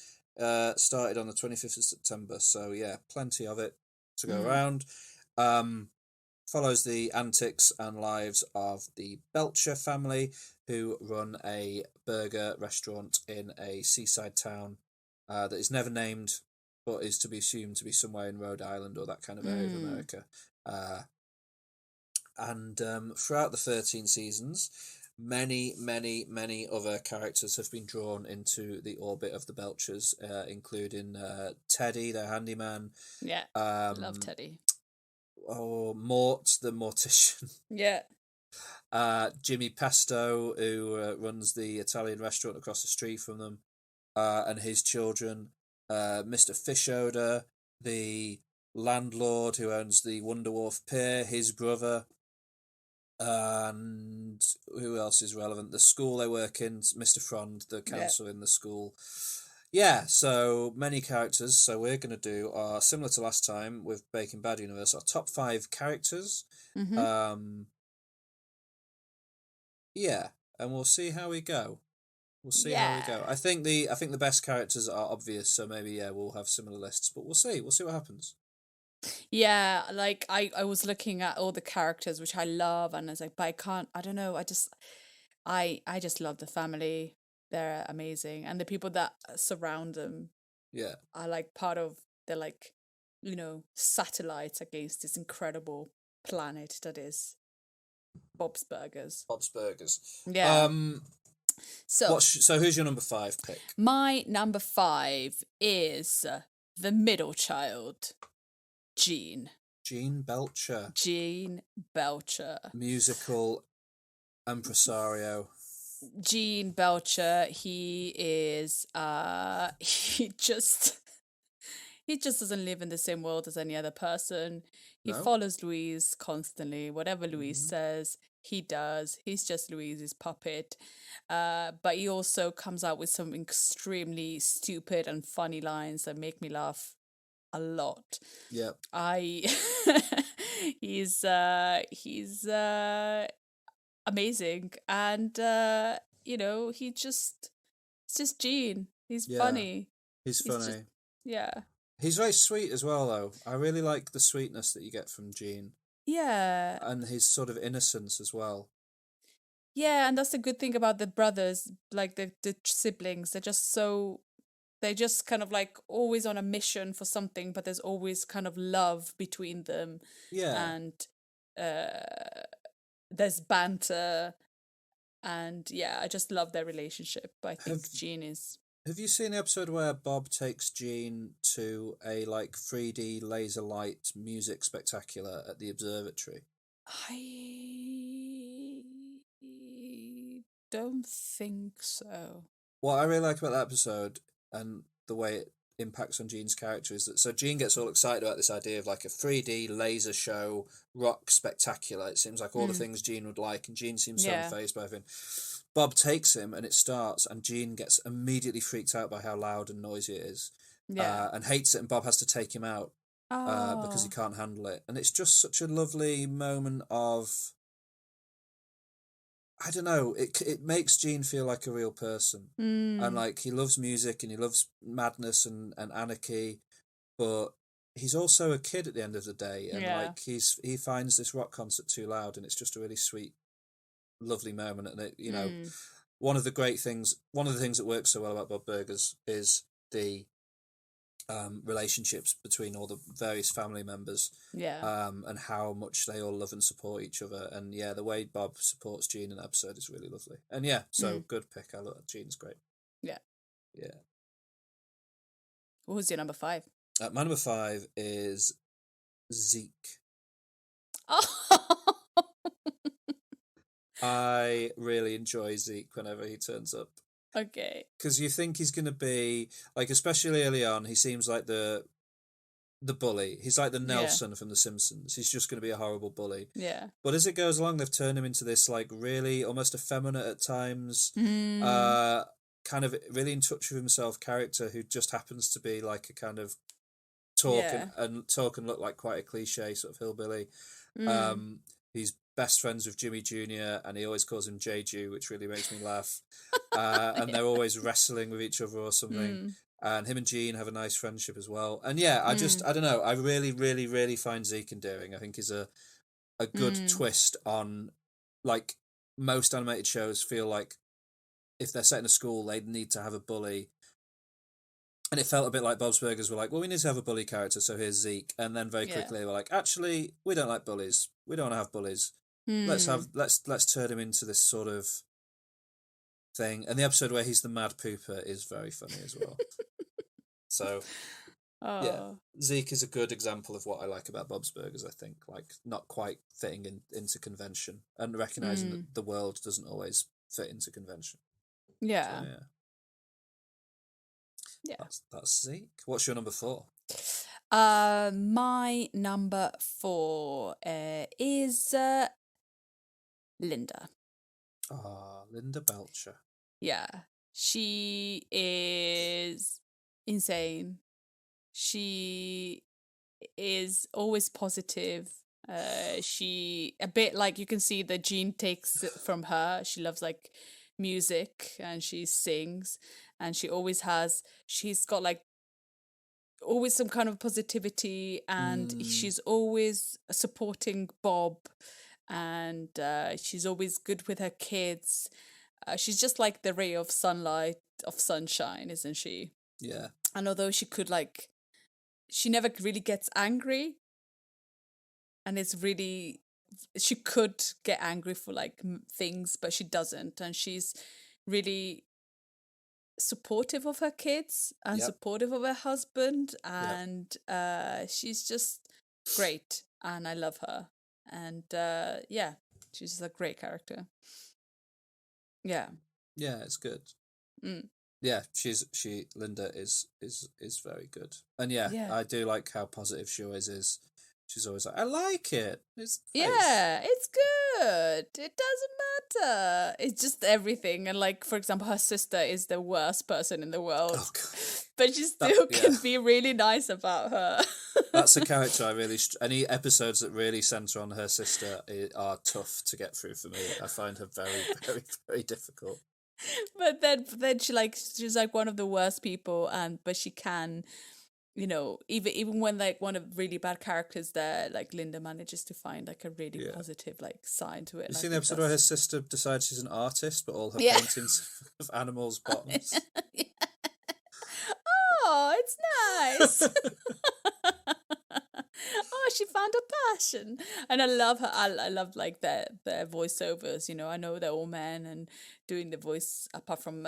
started on the 25th of September. So, yeah, plenty of it to go around. Follows the antics and lives of the Belcher family, who run a burger restaurant in a seaside town that is never named, but is to be assumed to be somewhere in Rhode Island or that kind of area of America. And throughout the 13 seasons, many other characters have been drawn into the orbit of the Belchers, including Teddy, their handyman. Yeah, love Teddy. Oh, Mort, the mortician. Yeah. Jimmy Pesto, who runs the Italian restaurant across the street from them, and his children. Mr. Fishoder, the landlord who owns the Wonder Wharf Pier, his brother. And who else is relevant? The school they work in, Mr. Frond, the counsel in the school. Yeah, so many characters. So we're going to do our, similar to last time with Breaking Bad Universe, our top 5 characters. Yeah, and we'll see how we go. How we go. I think the best characters are obvious, so maybe we'll have similar lists, but we'll see what happens. Yeah, like I was looking at all the characters which I love, and I was like, but I don't know, I just love the family. They're amazing, and the people that surround them are like part of, they're like, satellites against this incredible planet that is Bob's Burgers. Yeah. So who's your number 5 pick? My number 5 is the middle child, Gene Belcher. Musical impresario. Gene Belcher, he is he just doesn't live in the same world as any other person. He follows Louise constantly. Whatever Louise says, he does. He's just Louise's puppet. But he also comes out with some extremely stupid and funny lines that make me laugh a lot. Yeah. He's amazing, and it's just Gene. He's funny. He's funny. Yeah. He's very sweet as well, though. I really like the sweetness that you get from Gene. Yeah. And his sort of innocence as well. Yeah, and that's the good thing about the brothers, like the siblings. They're just kind of like always on a mission for something, but there's always kind of love between them. Yeah. And there's banter, and I just love their relationship. I think Gene is. Have you seen the episode where Bob takes Gene to a 3D laser light music spectacular at the observatory? I don't think so. What I really like about that episode and the way it impacts on Gene's character is that Gene gets all excited about this idea of a 3D laser show rock spectacular. It seems like all the things Gene would like, and Gene seems so unfazed by everything. Bob takes him and it starts, and Gene gets immediately freaked out by how loud and noisy it is, and hates it, and Bob has to take him out because he can't handle it. And it's just such a lovely moment of, I don't know, it makes Gene feel like a real person. And he loves music and he loves madness and anarchy, but he's also a kid at the end of the day, and he finds this rock concert too loud, and it's just a really sweet, lovely moment. And it, one of the things that works so well about Bob Burgers is the relationships between all the various family members, and how much they all love and support each other. And the way Bob supports Gene in the episode is really lovely. And good pick. I love Gene's great. Yeah. What was your number 5? My number 5 is Zeke. I really enjoy Zeke whenever he turns up. Okay. Because you think he's going to be, especially early on, he seems like the bully. He's like the Nelson from The Simpsons. He's just going to be a horrible bully. Yeah. But as it goes along, they've turned him into this, really almost effeminate at times, kind of really in touch with himself character who just happens to be like a kind of talk and look like quite a cliche sort of hillbilly. He's best friends with Jimmy Jr. and he always calls him Jeju, which really makes me laugh. And they're always wrestling with each other or something. And him and Jean have a nice friendship as well. And yeah, I don't know. I really, really, really find Zeke endearing. I think he's a good twist on, like, most animated shows feel like if they're set in a school, they need to have a bully. And it felt a bit like Bob's Burgers were like, well, we need to have a bully character, so here's Zeke. And then very quickly they were like, actually, we don't like bullies. We don't want to have bullies. Let's turn him into this sort of thing. And the episode where he's the mad pooper is very funny as well. So, yeah, Zeke is a good example of what I like about Bob's Burgers, I think. Like, not quite fitting into convention and recognising that the world doesn't always fit into convention. Yeah. So, yeah. That's Zeke. What's your number 4? My number 4 is Linda. Linda Belcher. Yeah. She is insane. She is always positive. She, a bit like you can see the Jean takes it from her. She loves like music and she sings, and she's got like always some kind of positivity, and she's always supporting Bob, and she's always good with her kids. She's just like the ray of sunshine, isn't she? Yeah. And although she could like, she never really gets angry, and it's really, she could get angry for like things, but she doesn't, and she's really supportive of her kids and supportive of her husband, and she's just great, and I love her, and she's just a great character. Yeah, it's good. Yeah, Linda is very good, and I do like how positive she always is. She's always like, I like it. It's nice. Yeah, it's good. It doesn't matter. It's just everything. And like, for example, her sister is the worst person in the world, but she still can be really nice about her. That's a character I really... any episodes that really centre on her sister are tough to get through for me. I find her very, very, very difficult. But then she's like one of the worst people, but she can, you know, even when like one of really bad characters there, like Linda manages to find like a really positive like side to it. You seen the episode where her sister decides she's an artist, but all her paintings of animals' bottoms? Oh, it's nice. Oh, she found a passion, and I love her. I love like their voiceovers. You know, I know they're all men and doing the voice apart from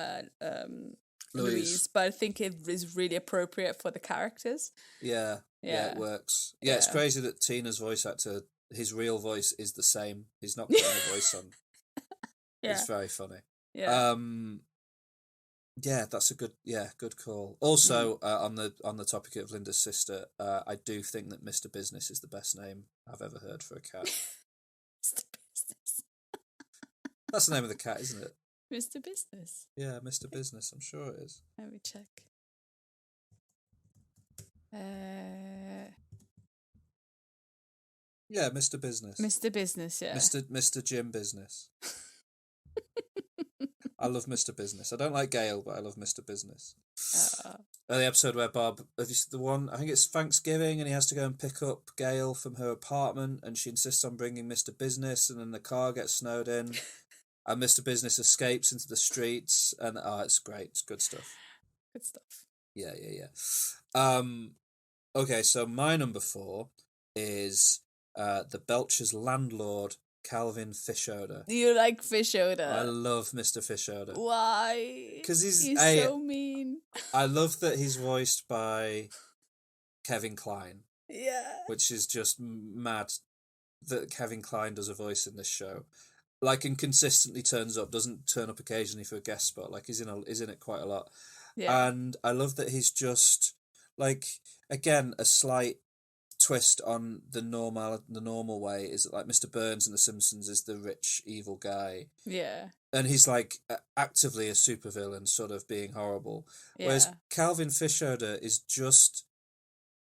Louise, but I think it is really appropriate for the characters. Yeah, it works. Yeah, it's crazy that Tina's voice actor, his real voice is the same. He's not putting a voice on. It's very funny. Yeah. Yeah, that's a good call. Also, on the topic of Linda's sister, I do think that Mr. Business is the best name I've ever heard for a cat. Mr. Business. That's the name of the cat, isn't it? Mr. Business. Yeah, Mr. Business. I'm sure it is. Let me check. Yeah, Mr. Business. Mr. Business. Yeah. Mr. Jim Business. I love Mr. Business. I don't like Gail, but I love Mr. Business. The episode where Bob, have you seen the one? I think it's Thanksgiving, and he has to go and pick up Gail from her apartment, and she insists on bringing Mr. Business, and then the car gets snowed in, and Mr. Business escapes into the streets, and it's great. It's good stuff. Good stuff. Yeah. Okay, so my number 4 is the Belcher's landlord, Calvin Fishoder. You like Fishoder? I love Mr. Fishoder. Why? Because he's so mean. I love that he's voiced by Kevin Kline. Yeah. Which is just mad that Kevin Kline does a voice in this show. Like, and consistently turns up, doesn't turn up occasionally for a guest spot. Like, he's in it quite a lot. Yeah. And I love that he's just, like, again, a slight twist on the normal way is that, like, Mr. Burns in The Simpsons is the rich evil guy, Yeah. and he's like actively a supervillain, sort of being horrible. Whereas Yeah. Calvin Fisherder is just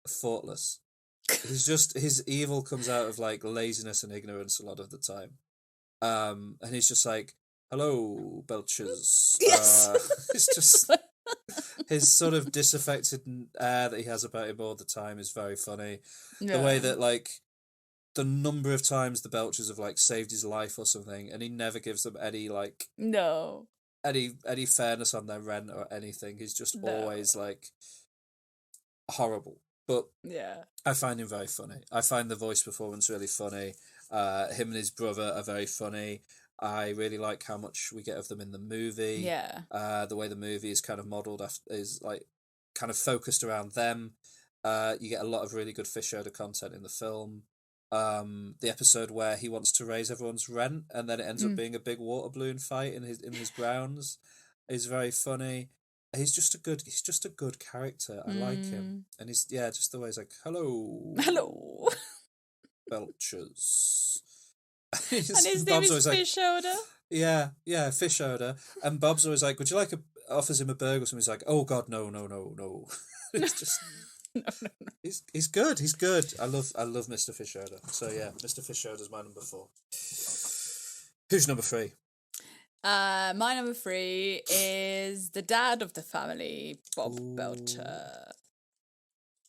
thoughtless. His evil comes out of like laziness and ignorance a lot of the time. And he's just like, "Hello, Belchers." Yes. It's just his sort of disaffected air that he has about him all the time is very funny. The way that, like, the number of times the Belchers have like saved his life or something, and he never gives them any like any fairness on their rent or anything. He's just always like horrible. But yeah, I find him very funny. I find the voice performance really funny. Him and his brother are very funny. I really like how much we get of them in the movie. Yeah. The way the movie is kind of modelled is like kind of focused around them. You get a lot of really good Fisherder content in the film. The episode where he wants to raise everyone's rent and then it ends up being a big water balloon fight in his grounds is very funny. He's just a good character. I like him, and he's just the way he's like, hello, Belchers. And his name is Fisherder. Yeah, Fisherder. And Bob's always like, would you like offers him a burger or something? He's like, oh God, no. It's just no. He's good. He's good. I love Mr. Fisherder. So yeah, Mr. Fisherder's my number 4. Who's number 3? My number 3 is the dad of the family, Bob Belcher.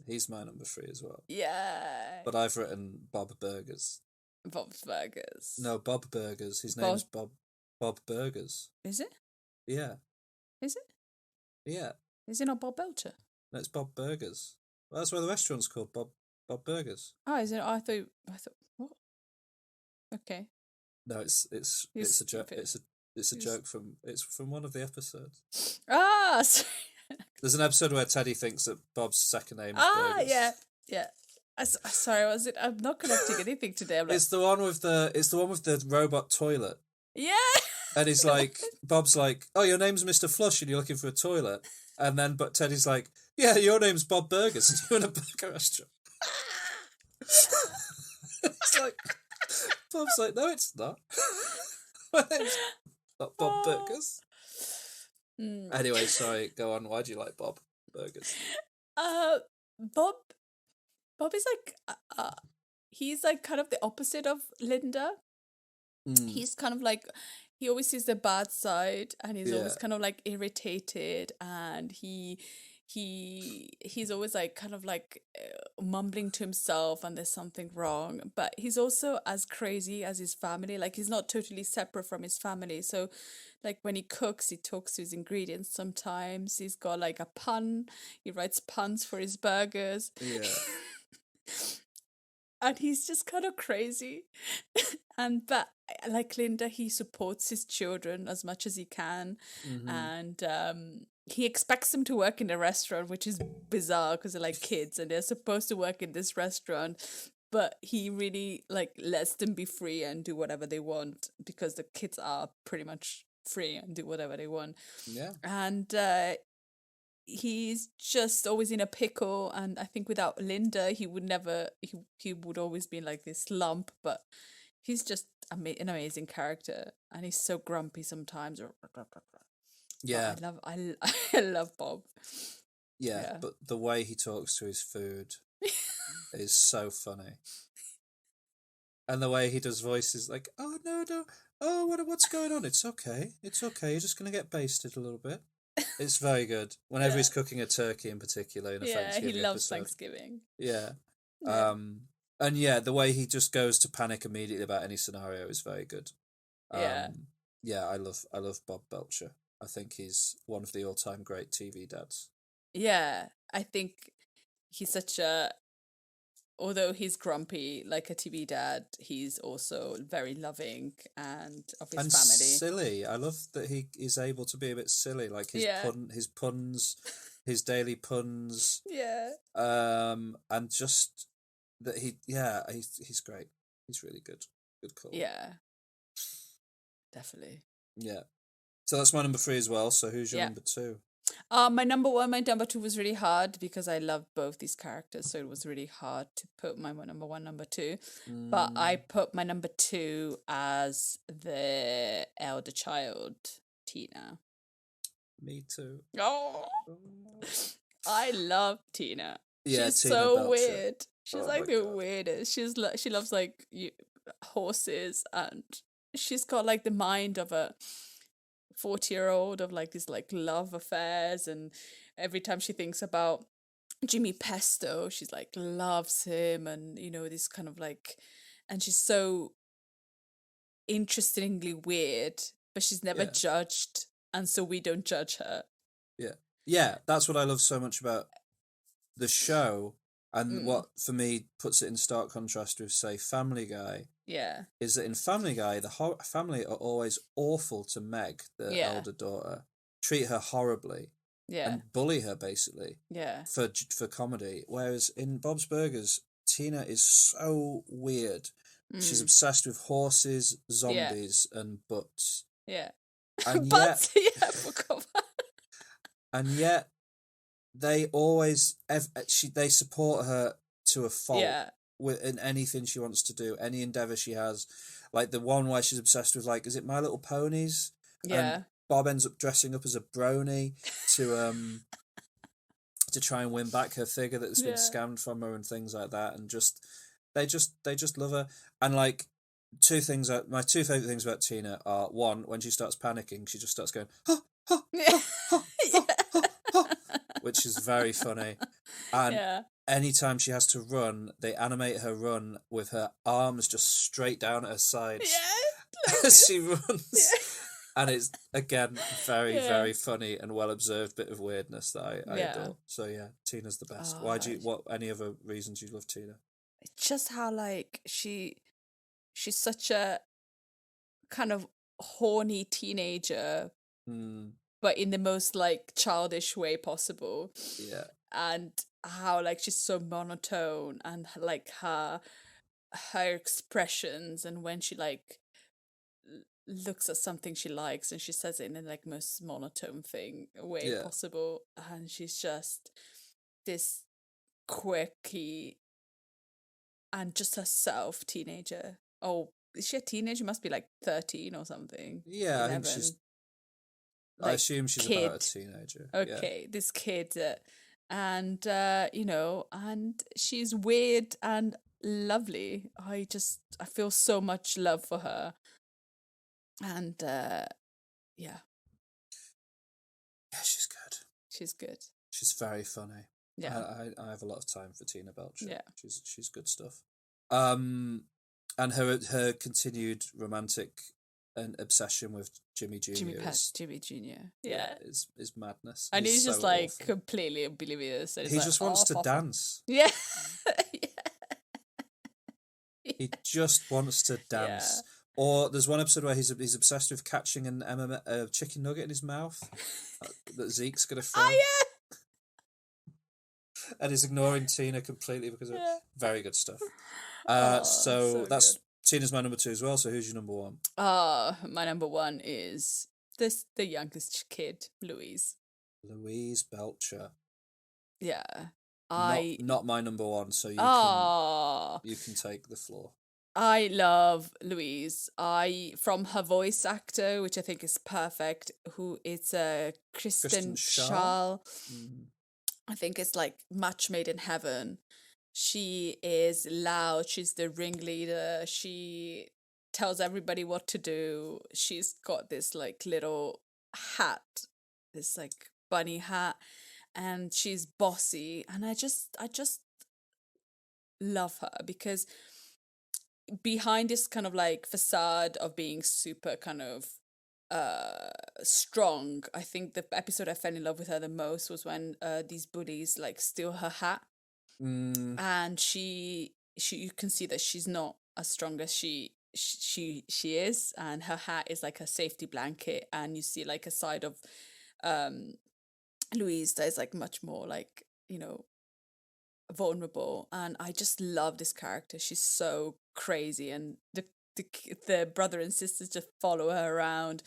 He's my number 3 as well. Yeah. But I've written Bob Burgers. Bob's Burgers. No, Bob Burgers. His name's Bob Burgers. Is it? Yeah. Is it? Yeah. Is it not Bob Belcher? No, it's Bob Burgers. Well, that's why the restaurant's called Bob Burgers. Oh, is it? I thought what? Okay. No, it's a joke. It's a joke from one of the episodes. Ah, sorry. There's an episode where Teddy thinks that Bob's second name is Burgers. Yeah. Sorry, I'm not connecting anything today. I'm like, it's the one with the robot toilet. Yeah. And he's like, Bob's like, oh, your name's Mr. Flush and you're looking for a toilet. And then, but Teddy's like, yeah, your name's Bob Burgers and you're in a burger restaurant. It's like, Bob's like, no, it's not. My name's not Bob Burgers. Anyway, sorry, go on. Why do you like Bob Burgers? Bob is like, he's like kind of the opposite of Linda. He's kind of like, he always sees the bad side, and he's always kind of like irritated, and he's always like kind of like mumbling to himself, and there's something wrong. But he's also as crazy as his family. Like, he's not totally separate from his family. So, like, when he cooks, he talks to his ingredients. Sometimes he's got like a pun. He writes puns for his burgers. Yeah. And he's just kind of crazy. But like Linda, he supports his children as much as he can. And he expects them to work in a restaurant, which is bizarre because they're like kids and they're supposed to work in this restaurant. But he really like lets them be free and do whatever they want because the kids are pretty much free and do whatever they want. Yeah. And he's just always in a pickle, and I think without Linda he would never he would always be like this lump, but he's just an amazing character, and he's so grumpy sometimes. Yeah. I love Bob. Yeah, but the way he talks to his food is so funny. And the way he does voices like, oh no, oh what's going on? It's okay, you're just gonna get basted a little bit. It's very good. Whenever he's cooking a turkey in particular in a Thanksgiving he loves episode. Thanksgiving. Yeah. And yeah, the way he just goes to panic immediately about any scenario is very good. Yeah, I love Bob Belcher. I think he's one of the all-time great TV dads. Yeah, I think he's such a... Although he's grumpy like a TV dad, he's also very loving and of his family. Silly. I love that he is able to be a bit silly, like his puns, his daily puns. Yeah. And just that he's great. He's really good. Good call. Yeah. Definitely. Yeah. So that's my number 3 as well. So who's your number 2? My number one, my number two was really hard because I loved both these characters, so it was really hard to put my number one, number two. But I put my number two as the elder child, Tina. Me too. Oh, I love Tina. Yeah, She's Tina so Belcher. weird. She's Oh like my the God. weirdest. She loves like horses, and she's got like the mind of a 40-year-old of like these like love affairs, and every time she thinks about Jimmy Pesto, she's like loves him, and you know, this kind of like, and she's so interestingly weird, but she's never Yeah. judged, and so we don't judge her. Yeah, that's what I love so much about the show, and what for me puts it in stark contrast with, say, Family Guy, Yeah. is that in Family Guy, the family are always awful to Meg, the elder daughter, treat her horribly, Yeah. and bully her basically Yeah. for comedy. Whereas in Bob's Burgers, Tina is so weird. She's obsessed with horses, zombies, and butts. Yeah. And But yet, yeah, I forgot about- and yet, they always they support her to a fault. Yeah. In anything she wants to do, any endeavour she has. Like the one where she's obsessed with, like, is it My Little Ponies? Yeah. And Bob ends up dressing up as a brony to try and win back her figure that's been scammed from her and things like that. And they just love her. And like my two favourite things about Tina are, one, when she starts panicking, she just starts going, ha, ha, ha, ha, ha, ha, ha, which is very funny. And anytime she has to run, they animate her run with her arms just straight down at her sides as she runs. Yeah. And it's, again, very funny and well observed bit of weirdness that I adore. So yeah, Tina's the best. Any other reasons you love Tina? Just how like she's such a kind of horny teenager, but in the most like childish way possible. Yeah. And how like she's so monotone, and like her expressions, and when she like looks at something she likes and she says it in the like most monotone way possible, and she's just this quirky and just herself teenager. Oh, is she a teenager? Must be like 13 or something. Yeah, 11. I think she's. Like, I assume she's kid. about a teenager. Okay, this kid, and you know, and she's weird and lovely. I feel so much love for her, and yeah, she's good. She's good. She's very funny. Yeah, I have a lot of time for Tina Belcher. Yeah, she's good stuff. And her continued romantic and obsession with Jimmy Jr. Jimmy Jr. Yeah, is madness. And he's just like awful. completely oblivious. He just wants to dance. Yeah. He just wants to dance. Yeah. Or there's one episode where he's obsessed with catching a chicken nugget in his mouth that Zeke's gonna throw. Oh yeah. And he's ignoring Tina completely because of very good stuff. So that's good. Tina's my number two as well. So who's your number one? My number one is the youngest kid, Louise Belcher. Yeah. Not my number one, so you can take the floor. I love Louise. From her voice actor, which I think is perfect, who is Kristen Schaal. I think it's like match made in heaven. She is loud. She's the ringleader. She tells everybody what to do. She's got this like little hat, this like bunny hat, and she's bossy. And I just love her because behind this kind of like facade of being super kind of strong, I think the episode I fell in love with her the most was when these bullies like steal her hat, and she you can see that she's not as strong as she is, and her hat is like a safety blanket, and you see like a side of Louise that is like much more like, you know, vulnerable. And I just love this character. She's so crazy, and the brother and sisters just follow her around,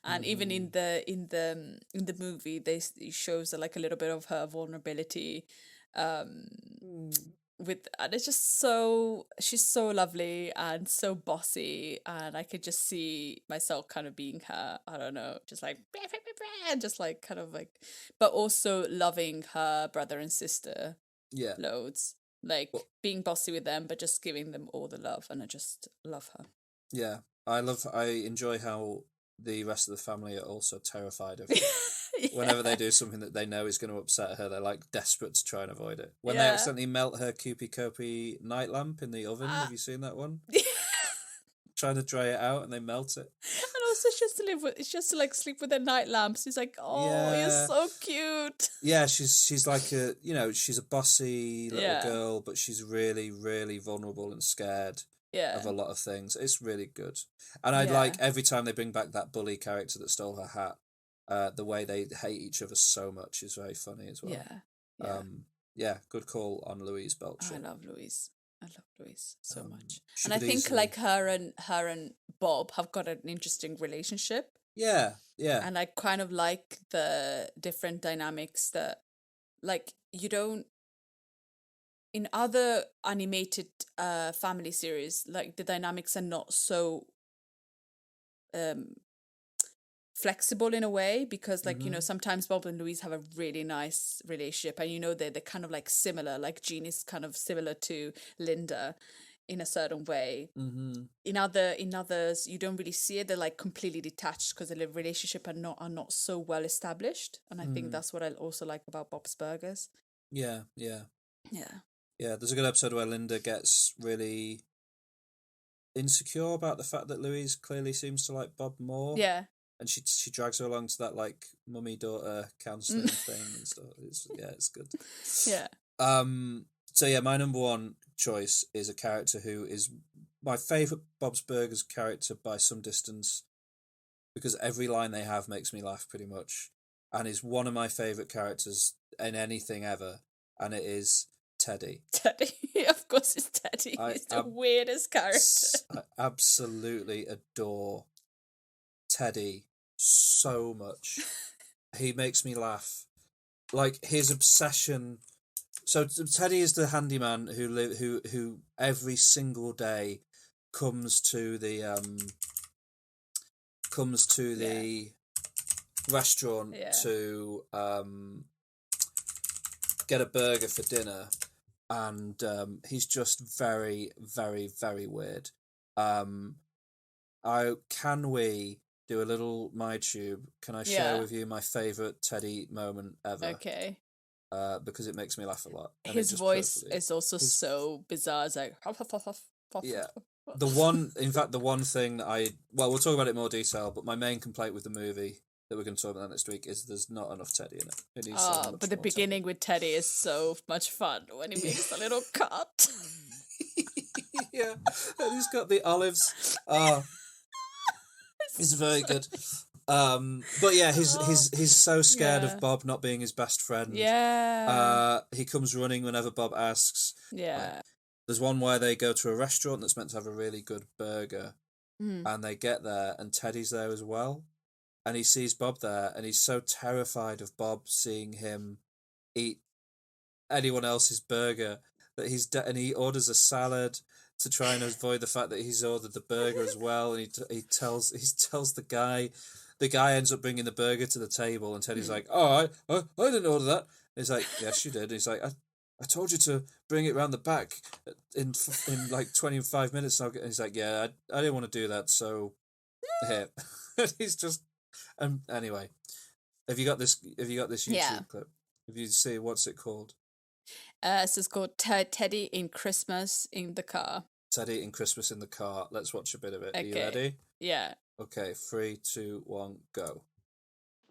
and even in the movie, it shows like a little bit of her vulnerability. And it's just she's so lovely and so bossy, and I could just see myself kind of being her. I don't know, just like just like kind of like, but also loving her brother and sister loads, like being bossy with them, but just giving them all the love, and I just love her. Yeah, I enjoy how the rest of the family are also terrified of her. Whenever they do something that they know is going to upset her, they're like desperate to try and avoid it. When they accidentally melt her Koopy Koopy night lamp in the oven, have you seen that one? Trying to dry it out and they melt it. And also it's just to like sleep with their night lamps. He's like, oh, you're so cute. Yeah, she's like she's a bossy little girl, but she's really, really vulnerable and scared of a lot of things. It's really good. And I like every time they bring back that bully character that stole her hat. The way they hate each other so much is very funny as well. Good call on Louise Belcher. I love Louise so much, and I think like her and Bob have got an interesting relationship. Yeah, and I kind of like the different dynamics that, like, you don't in other animated family series, like the dynamics are not so flexible in a way, because like sometimes Bob and Louise have a really nice relationship, and they're kind of like similar, like Jean is kind of similar to Linda in a certain way. In others you don't really see it. They're like completely detached because the relationship are not so well established, and I think that's what I also like about Bob's Burgers. Yeah, there's a good episode where Linda gets really insecure about the fact that Louise clearly seems to like Bob more. And she drags her along to that like mummy-daughter counselling thing and stuff. It's good. So my number one choice is a character who is my favourite Bob's Burgers character by some distance, because every line they have makes me laugh pretty much, and is one of my favourite characters in anything ever, and it is Teddy. Of course it's Teddy. He's the weirdest character. I absolutely adore Teddy so much. He makes me laugh. Like his obsession. So Teddy is the handyman who every single day comes to the restaurant to get a burger for dinner, and he's just very, very, very weird. Can we do a little MyTube? Can I share with you my favourite Teddy moment ever? Okay. Because it makes me laugh a lot. His voice is also so bizarre. It's like... Yeah. The one thing that we'll talk about it in more detail, but my main complaint with the movie that we're going to talk about next week is there's not enough Teddy in it. It needs so much but the beginning with Teddy is so much fun when he makes a little cut. Yeah. And he's got the olives. It's very good. But yeah, he's so scared of Bob not being his best friend. Yeah. He comes running whenever Bob asks. Yeah. There's one where they go to a restaurant that's meant to have a really good burger, and they get there and Teddy's there as well, and he sees Bob there, and he's so terrified of Bob seeing him eat anyone else's burger that and he orders a salad to try and avoid the fact that he's ordered the burger as well, and he tells the guy. The guy ends up bringing the burger to the table, and Teddy's like, "Oh, I didn't order that." And he's like, "Yes, you did." And he's like, I told you to bring it round the back in like 25 minutes. And he's like, "Yeah, I didn't want to do that, so here." He's just anyway. Have you got this YouTube clip? Have you see what's it called? So it's called Teddy in Christmas in the Car. Teddy in Christmas in the Car. Let's watch a bit of it. Okay. Are you ready? Yeah. Okay, 3, 2, 1, go.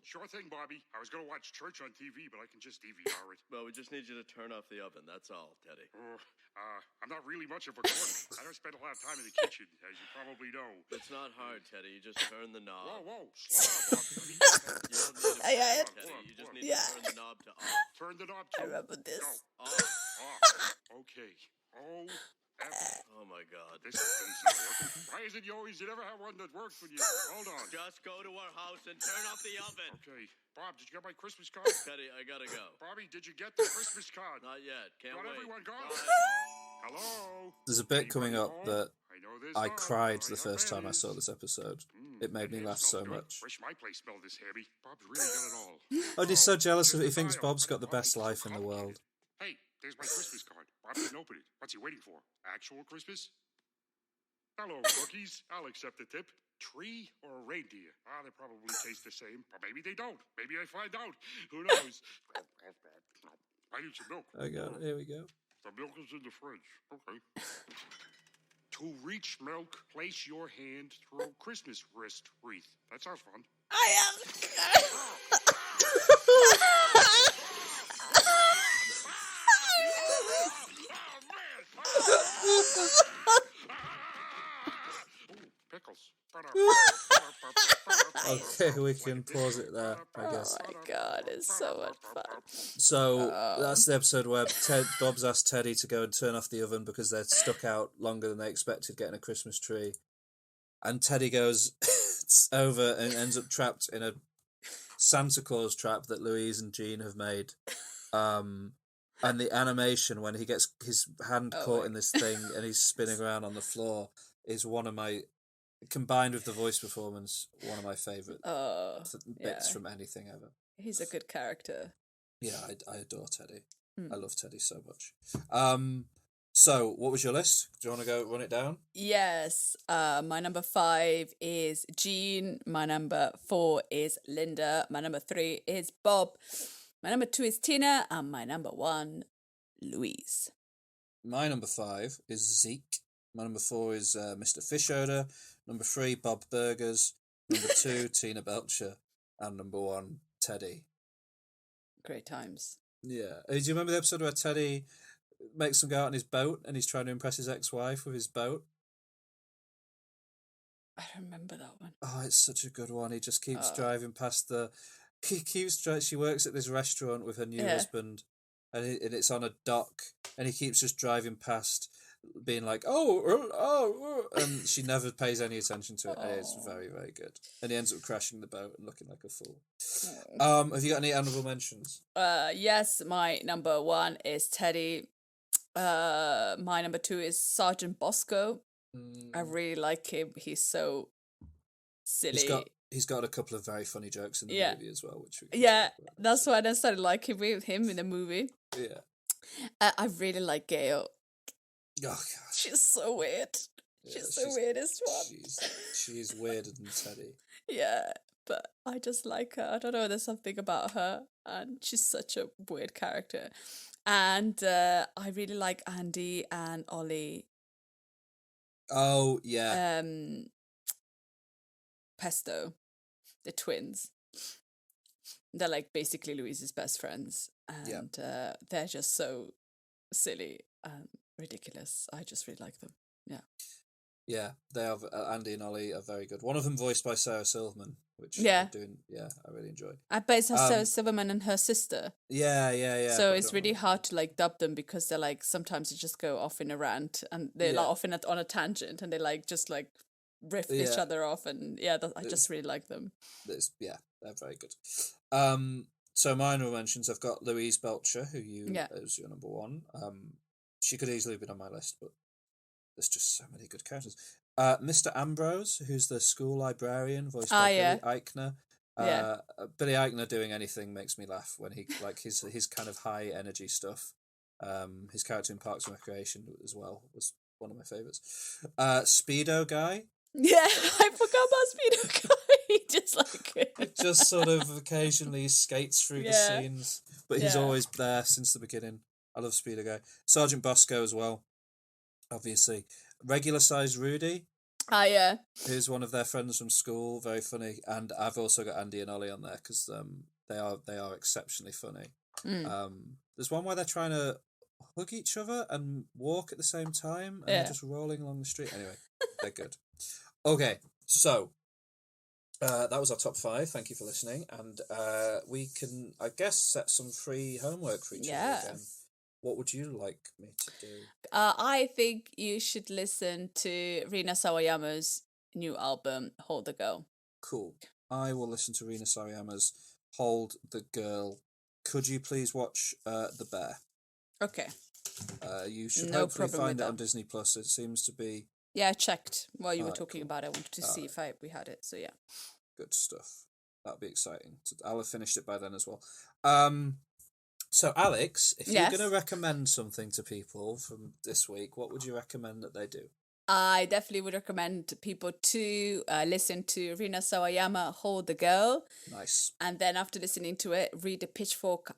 Sure thing, Bobby. I was going to watch church on TV, but I can just DVR it. Well, we just need you to turn off the oven, that's all, Teddy. I'm not really much of a cook. I don't spend a lot of time in the kitchen, as you probably know. It's not hard, Teddy. You just turn the knob. Whoa, slow down, Bobby. You don't need to Teddy. You just need to turn the knob to off. Turn the knob to I remember this. Go. Off. Okay. Oh my God. This thing's not working. Why isn't yours? You never have one that works for you. Hold on. Just go to our house and turn off the oven. Okay. Bob, did you get my Christmas card? Teddy, I gotta go. Bobby, did you get the Christmas card? Not yet. Can't Got wait. everyone gone? Bye. Hello? There's a bit coming up that I not. cried the I first bet time I is. saw this episode. It made me laugh so much. Wish my place smelled this heavy. Bob's really got it all. Oh, he's so jealous of it. He thinks Bob's got the best life in the world. Hey, there's my Christmas card. Bob didn't open it. What's he waiting for? Actual Christmas? Hello, cookies. I'll accept the tip. Tree or a reindeer? They probably taste the same, but maybe they don't. Maybe I find out. Who knows? I need some milk. I got it. Here we go. The milk is in the fridge. Okay. To reach milk, place your hand through Christmas wrist wreath. That sounds fun. Pickles. Okay, we can pause it there, I guess. Oh my god, it's so much fun. So that's the episode where Bob's asked Teddy to go and turn off the oven because they're stuck out longer than they expected getting a Christmas tree. And Teddy goes over and ends up trapped in a Santa Claus trap that Louise and Jean have made. And the animation when he gets his hand caught in this thing and he's spinning around on the floor is one of my, combined with the voice performance, one of my favourite bits from anything ever. He's a good character. Yeah, I adore Teddy. I love Teddy so much. So, what was your list? Do you want to go run it down? Yes. My number 5 is Jean. My number 4 is Linda. My number 3 is Bob. My number 2 is Tina. And my number 1, Louise. My number 5 is Zeke. My number 4 is Mr. Fishoder. Number 3, Bob Burgers. Number 2, Tina Belcher. And number 1, Teddy. Great times. Yeah. Do you remember the episode where Teddy makes him go out on his boat and he's trying to impress his ex-wife with his boat? I don't remember that one. Oh, it's such a good one. He just keeps driving past she works at this restaurant with her new husband and it's on a dock and he keeps just driving past being like, and she never pays any attention to it. And it's very, very good. And he ends up crashing the boat and looking like a fool. Have you got any honourable mentions? Yes, my number 1 is Teddy. My number 2 is Sergeant Bosco. I really like him. He's so silly. He's got a couple of very funny jokes in the movie as well, which that's why I started liking him in the movie. Yeah. I really like Gail. Oh god, she's so weird. She's the weirdest one. She's weirder than Teddy. Yeah, but I just like her. I don't know. There's something about her, and she's such a weird character. And I really like Andy and Ollie. Oh yeah. Pesto, the twins. They're like basically Louise's best friends, and they're just so silly and ridiculous. I just really like them. Yeah, they have Andy and Ollie are very good. One of them voiced by Sarah Silverman, which I really enjoy. I bet it's Sarah Silverman and her sister. Yeah. So it's really hard to like dub them because they're like sometimes they just go off in a rant and they're like often on a tangent and they like just like riff each other off and I just really like them. They're very good. So my honourable mentions, I've got Louise Belcher, who is your number 1. She could easily have been on my list, but there's just so many good characters. Mr. Ambrose, who's the school librarian, voiced by Billy Eichner. Billy Eichner doing anything makes me laugh when he like his kind of high energy stuff. His character in Parks and Recreation as well was one of my favourites. Speedo guy. Yeah, I forgot about Speedo guy. He just sort of occasionally skates through the scenes, but he's always there since the beginning. I love Speedo guy. Sergeant Bosco as well, obviously. Regular Size Rudy. Who's one of their friends from school, very funny. And I've also got Andy and Ollie on there because they are exceptionally funny. There's one where they're trying to hug each other and walk at the same time, and they're just rolling along the street. Anyway, they're good. Okay, so that was our top 5. Thank you for listening, and we can, I guess, set some free homework for each other again. What would you like me to do? I think you should listen to Rina Sawayama's new album, Hold the Girl. Cool. I will listen to Rina Sawayama's Hold the Girl. Could you please watch The Bear? Okay. You should No hopefully problem find with it on that. Disney Plus. It seems to be Yeah, I checked while you were Alright, talking cool. about it. I wanted to see Alright. if we had it. So yeah. good stuff. That'll be exciting. I'll have finished it by then as well. So Alex, if Yes. you're going to recommend something to people from this week, what would you recommend that they do? I definitely would recommend people to listen to Rina Sawayama, Hold the Girl. Nice. And then after listening to it, read the Pitchfork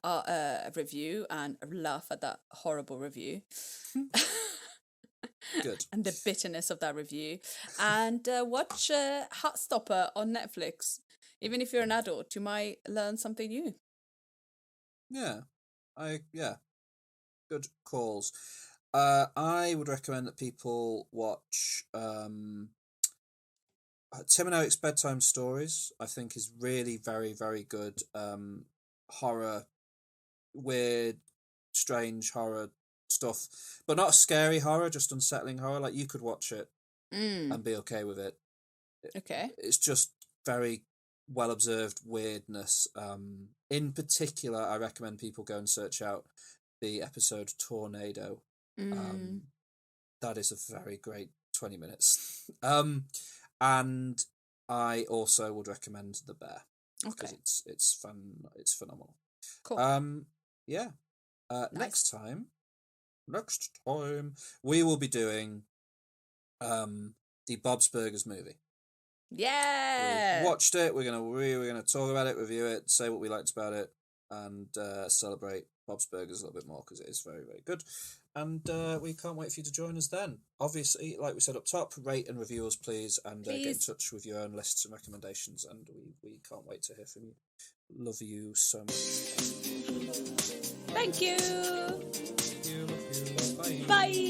review and laugh at that horrible review. Good. And the bitterness of that review. And watch Heartstopper on Netflix. Even if you're an adult, you might learn something new. Yeah. Good calls. I would recommend that people watch Tim and Eric's Bedtime Stories. I think is really very, very good horror, weird, strange horror stuff, but not scary horror, just unsettling horror. Like, you could watch it and be okay with it. Okay. It's just very well observed weirdness. In particular, I recommend people go and search out the episode Tornado. That is a very great 20 minutes. And I also would recommend The Bear. Okay. Because it's fun. It's phenomenal. Cool. Yeah. Nice. Next time, we will be doing the Bob's Burgers movie. Yeah. We've watched it. We're gonna talk about it, review it, say what we liked about it, and celebrate Bob's Burgers a little bit more because it is very, very good. And we can't wait for you to join us then. Obviously, like we said up top, rate and review us, please, and get in touch with your own lists and recommendations. And we can't wait to hear from you. Love you so much. Thank you. Love you. Bye. Bye.